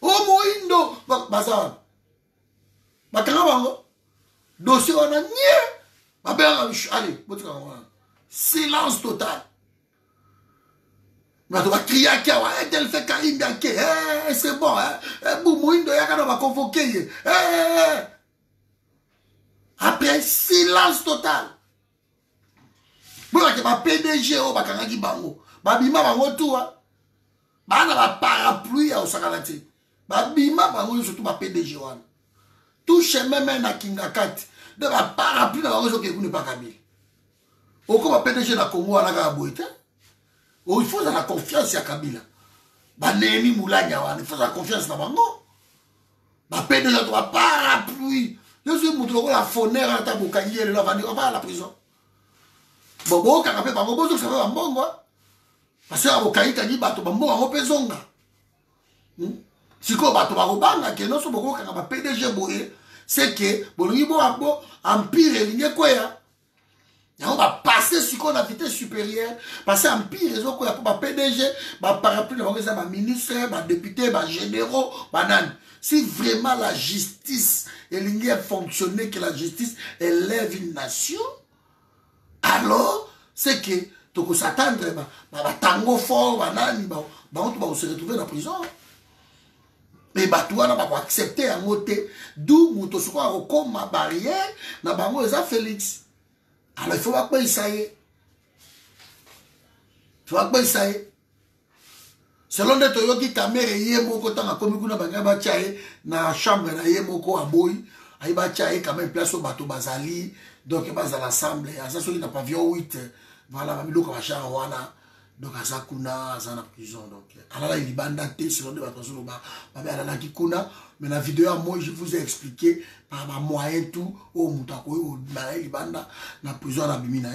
o moindo bazar bakanga bango dossier on a nie ba ben allez botika silence total mais tu vas crier à quoi elle fait Karim Bianke c'est bon bou moindo yakana ba convoquer après silence total. Bon, ma PDG au bakangaki bango. Babima bango tout. Bana ba parapluie au sakalati. Babima bango surtout ma PDG wan. Tout chemin na kingakat. De ba parapluie na bango so ke kune pas Kabila. Oko ma PDG na Congo ana ka boite. Oh, il faut la confiance à Kabila. Ba nemi mulanya wan, il faut la confiance na bango. Ba PDG doit parapluie. Je suis montré la fonnaire à ta boucaille et la vanille à la prison. Bon, quand on fait pas bon, ça fait un bon, parce que la boucaille t'a dit, bah, tu vas mourir en pesonga. Si tu vas te banga, que non, c'est beaucoup quand on va PDG boyer, c'est que, bon, il va empire et ligne quoi, on va passer sur la vitesse supérieure, passer en pire, ils ont quoi pour PDG, parapluie, ministre, député, généraux, banane. Si vraiment la justice est fonctionner, que la justice élève une nation, alors c'est que tu peux s'attendre, tango fort, banane, on va se retrouver dans la prison. Mais tu vas accepter un côté, d'où tu vas comme ma barrière, na bango eza Félix. Alors il faut pas que ça y est. Il faut pas que ça y est. Selon les Toyoki caméra yemoko tanga komi kuna banga ba chaye na chambre na yemoko aboyi ay ba chaye quand même place au bateau bazali donc bas à l'assemble ça celui n'a pas pavillon 8 voilà ba biloko ba chara wana donc asa kuna asa na prison donc alala libanda te selon de bato solo ba alala ki kuna mais la vidéo à moi je vous ai expliqué par ma moyen tout au mutako au libanda na prison na bimina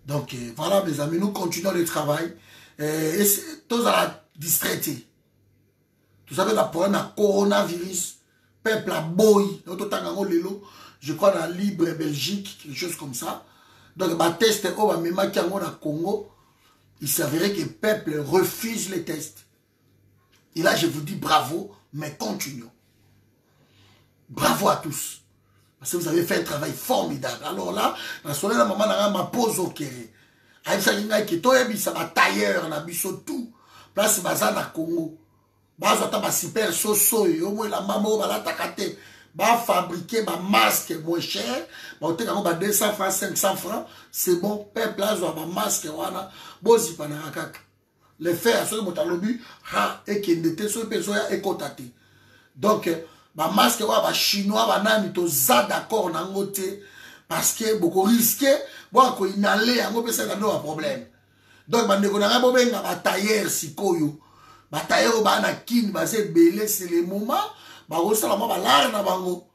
donc voilà mes amis, nous continuons le travail et tous à la distraité. Vous savez, la problème à coronavirus, peuple à boy, je crois dans Libre Belgique, quelque chose comme ça. Donc, ma test au même qui en Congo, il s'avérait que le peuple refuse les tests. Et là, je vous dis bravo, mais continuons. Bravo à tous. Parce que vous avez fait un travail formidable. Alors là, la soirée, la maman m'a posé au kéré. Aïssa Yinga qui est un tailleur, na biso tout. Place baza na Congo. Baza ta ba super soso yo mo la maman ba la takate. Ba fabriquer ba masque moins cher. Ba ote kango ba 200 francs, 500 francs, c'est bon. Peuple là zo ba masque wana. Bozi pa na kaka. Les faire sur le lobi ha et qui n'était sur besoin écotaté. Donc ba masque wa ba chinois ba nani to za d'accord na ngote. Parce que beaucoup risqué, bon, quand il n'allait, on peut faire un problème. Donc, on a un batailleur, si koyo. Batailleur, on a kin, basé belé, c'est le moment. On a un large na bango.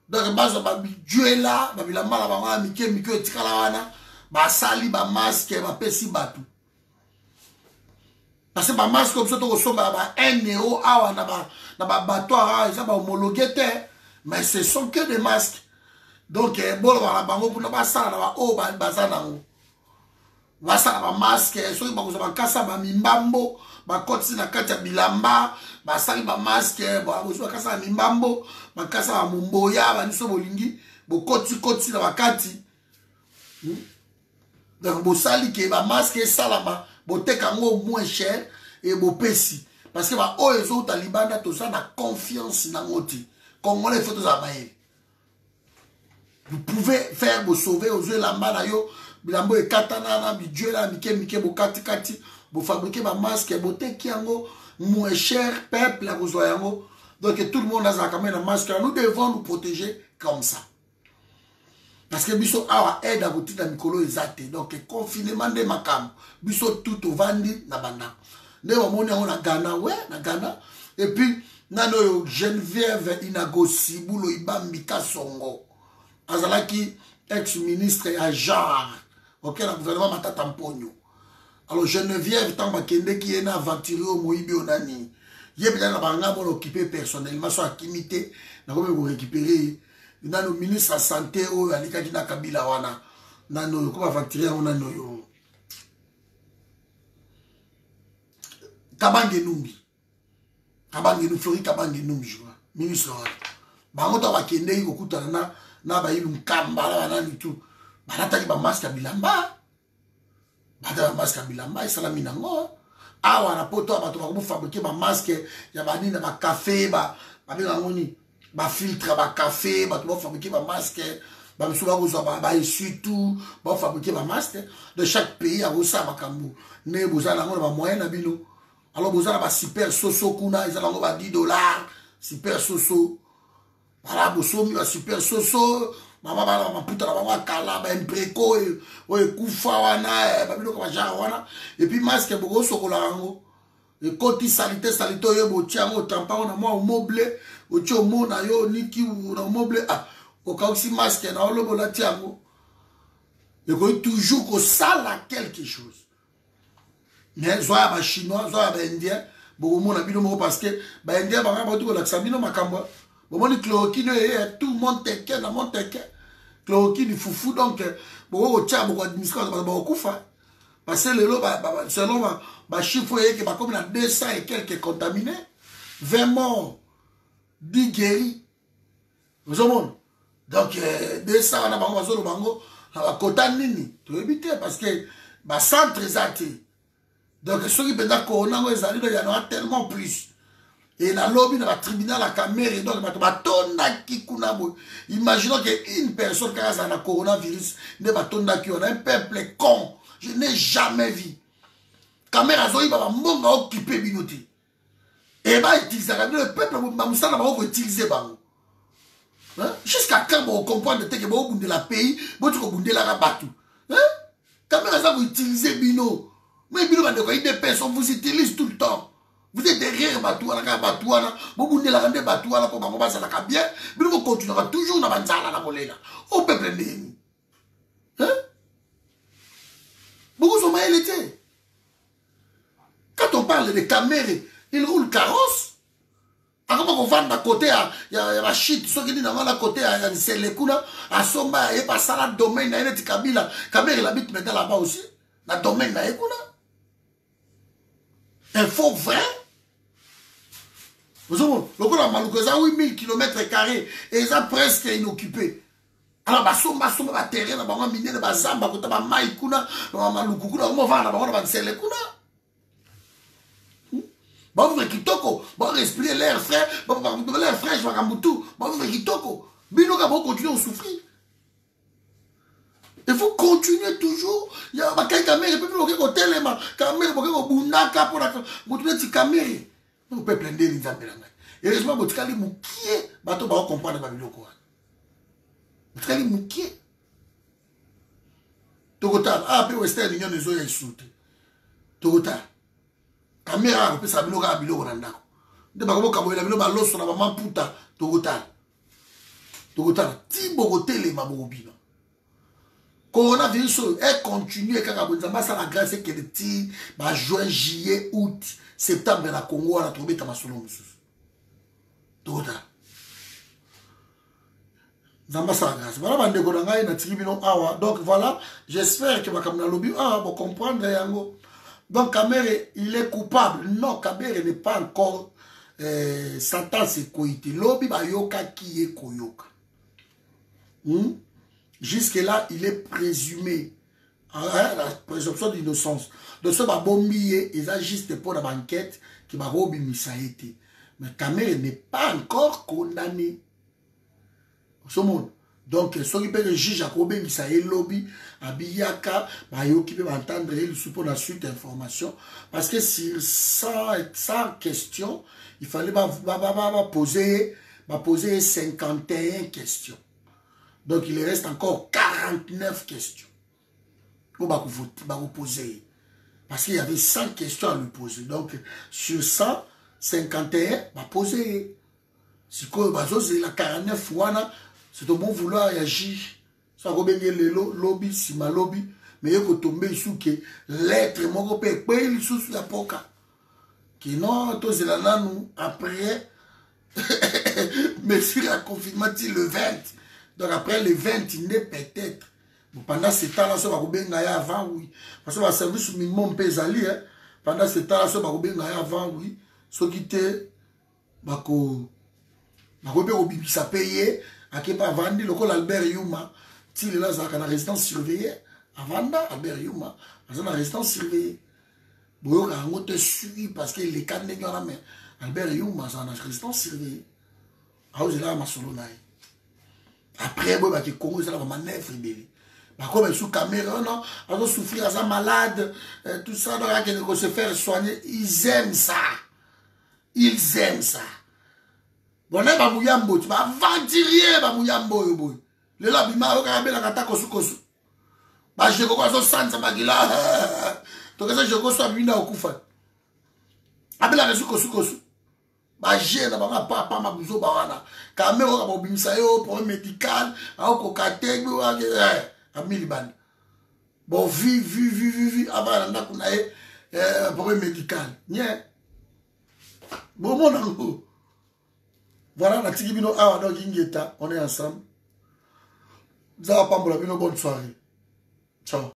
Donc, on a un Dieu là, on a un mal à bango, Miké, Tikalawana, Basali, masque, Pesi Batu. Parce que ma masque, comme ça, on a 1 euro, on a un bateau, ils ont homologué, mais ce sont que des masques. Donc, bon, on a bango pour ne pas ça, on a oh, bazana. On va ça, on masque, on va kasa, on mimbambo, bakotisi na kati ya bilamba basali bamaske bakasa ya mimbambo bakasa ya momboya baniso bolingi bokoti na bakati donc bosali ke bamaske esalama boteka yango moins cher et bopesi parce que baoyo ezouta libanda toza na confiance nango te congolais faut tozala mayele. Vous pouvez faire vous sauver aux yeux lamba na yo bilambo ekatana na bijuela mike bokati vous fabriquer ma masque boteki yango moins cher peuple la kozwa yango donc tout le monde a quand même un masque. Nous devons nous protéger comme ça parce que biso awa aide à botit na mikolo ezate donc confinement de makam biso tout au vandi na banda ne wamoni yango na Ghana ouais na Ghana et puis nano Geneviève Inagosi bulo ibambi kasongo azalaki ex-ministre à genre ok la gouvernement matata mponyo alors Geneviève tant bakende qui est aventuré au moyibi onani ye bien na banga bon occupé personnellement soit akimité na comme vous récupérer nano ministre à santé o alika kina kabila wana nano ko aventuré on nano yo Kabange Numbi Flori Kabange Numbi je vois ministre bango ta bakende ko kutana na ba ilu kambala na nitu banataki ba masque bilamba bata ba masque bilamba esalami nango awa na poto bato ba ko fabriquer ba masque ya bani na ba café ba benga ngoni ba filtre ba café bato ba fabriquer ba masque ba msuba ko ba surtout ba fabriquer ba masque de chaque pays a osa makambu ne bozala ngo ba moyen na bino alors bozala ba super soso kuna ezala ngo ba $10 super soso. Voilà, bosomi wa super soso, mama bala maputa la bango kala ba impreco e kufa wana ba biloko ba jara wana et puis masque boko sokola yango e koti salite yo botia ngo tampa na mo meuble o tio mona yo niki na meuble ah o ka aussi masque na lobo la tiango e ko toujours ko sala quelque chose mais zoya ba chinois zoya ba indien boko mona bino mo parce que ba indien ba ba tout la sabino makambo. Bon, le chloroquine, tout le monde est dans mon teke. Chloroquine, foufou, donc, bon, tiens, bon, administration, bon, parce que le lot, selon ma chiffre, il y a comme 200 et quelques contaminés, 20 morts, 10 guéris. Vous savez, donc, 200, on a bango, bango, on a quota nini, pour éviter, parce que, bah, centre exacté. Donc, ceux qui peuvent corona, il y en aura tellement plus. Et la lobby dans la tribunal la caméra donc imaginons qu'une personne qui a un coronavirus ne batonda qui on a un peuple con je n'ai jamais vu caméra zo iba monga occupé binoti et ba utiliser le peuple ba musala ba utiliser bango jusqu'à quand on comprend que ba bunde la pays bo tu ko bunde la batu caméra ça vous utiliser bino mais bino ba de des personnes vous utilisent tout le temps. Vous êtes derrière Batouana, vous boudez la rende Batouana pour Bangoba Salaka bien, mais vous continuerez toujours dans Banzala la Molena. Au peuple d'Eni. Hein? Beaucoup sont mal été. Quand on parle de caméras, ils roulent carrosse. Alors qu'on va d'un côté, il y a la shit, ceux qui disent d'un côté, il y a c'est les coups à Somba, et pas ça, la domaine, il y a une Kabila. Caméra, il habite maintenant là-bas aussi. La domaine, il y a une info vrai. Vous savez, le a Maloukoza 8000 km² et ils sont presque inoccupés. Alors, basomba terrain, ba miner, ba zamba, ba maïkuna, ba malukoukuna, on va ba sele kuna. Ba vous kitoko, ba respirer l'air frais, ba l'air frais, ba kamutu, ba vous kitoko. Bino ka ba continuer à souffrir. Il faut continuer toujours. Il y a des caméras, il faut que caméra, caméra, bundaka pour la caméra. On peut plein de les appeler. Et heureusement, vous avez moukié, bateau va comprendre ma vidéo. Vous avez moukié. Togotal, ah, puis Western Union des eaux est sauté. Togotal. Caméra, on peut s'habiller à Bilo Randako. De Bago Kaboy, la Bilo Balos, on a maman puta. Togotal. Togotal. Tibo Télé, ma bobina. Coronavirus est continué quand la grâce est que le tir, juin, juillet, août, septembre, la Congo, on a trouvé ta massolo. Donc voilà, j'espère que vous allez comprendre. Donc Kamere, il est coupable. Non, Kamere n'est pas encore sentence koité. Lobi ba yoka qui est koyoka. Jusque-là, il est présumé. La présomption d'innocence. De ce que bombier, ils ont juste pour la banquette qui va robi misaïté. Mais Kamere n'est pas encore condamné. Ce monde. Donc, ceux qui peuvent le juge à Robin Misaï lobby, à Biyaka, qui peuvent entendre, il suppose la suite d'informations. Parce que sur sans question, il fallait poser 51 questions. Donc, il reste encore 49 questions. Pour vous poser. Parce qu'il y avait 100 questions à lui poser. Donc, sur 100, 51, va poser. Si la 49 fois, c'est au bon vouloir agir. Ça va bien le lobby, si ma lobby. Mais il faut tomber sous que l'être, mon père, il sous la poca. Qui non, tous les nous après, mais sur la confirmation le 20. Donc après le 20, il n'est peut-être. Pendant ce temps-là, ça va bien avant, oui. Parce que le service minimum pesali, pendant ce temps-là, ça va bien avant, oui. Ce qui était, ça payé, à qui pas vendu, le col Albert Yuma, s'il est là, dans la résidence surveillée, avant Albert Yuma, dans la résidence surveillée. Bon, on te suit parce que les cas n'est pas mais Albert Yuma, dans la résidence surveillée. Ah, vous êtes là, ma solo naï. Après, bon, qui Congo, c'est là, ma manœuvre, bébé. Comme sous caméra, non, on doit souffrir à ça malade, tout ça, donc, qu'on se faire soigner, ils aiment ça. Ils aiment ça. Bon, là, bah, mouyambo, tu vas ventirier, bah, mouyambo, yo, boy. Le là, bima, ok, la kata, kosu, kosu. Bah, je crois que ça, ça m'a dit là. Donc, ça, je crois que ça, bina, au koufa. Abe la resu, kosu, kosu. Bah, j'ai, na, bah, papa, ma bouzo, bah, wana. Caméra, bah, bimisa, yo, pour un médical, à au kokate, bah, Amiliban. Bon, vu, avant, on a pour un médical. Bien. Bon, mon amour. Voilà, la Tigibino, on est ensemble. Vous avez pas bonne soirée. Ciao.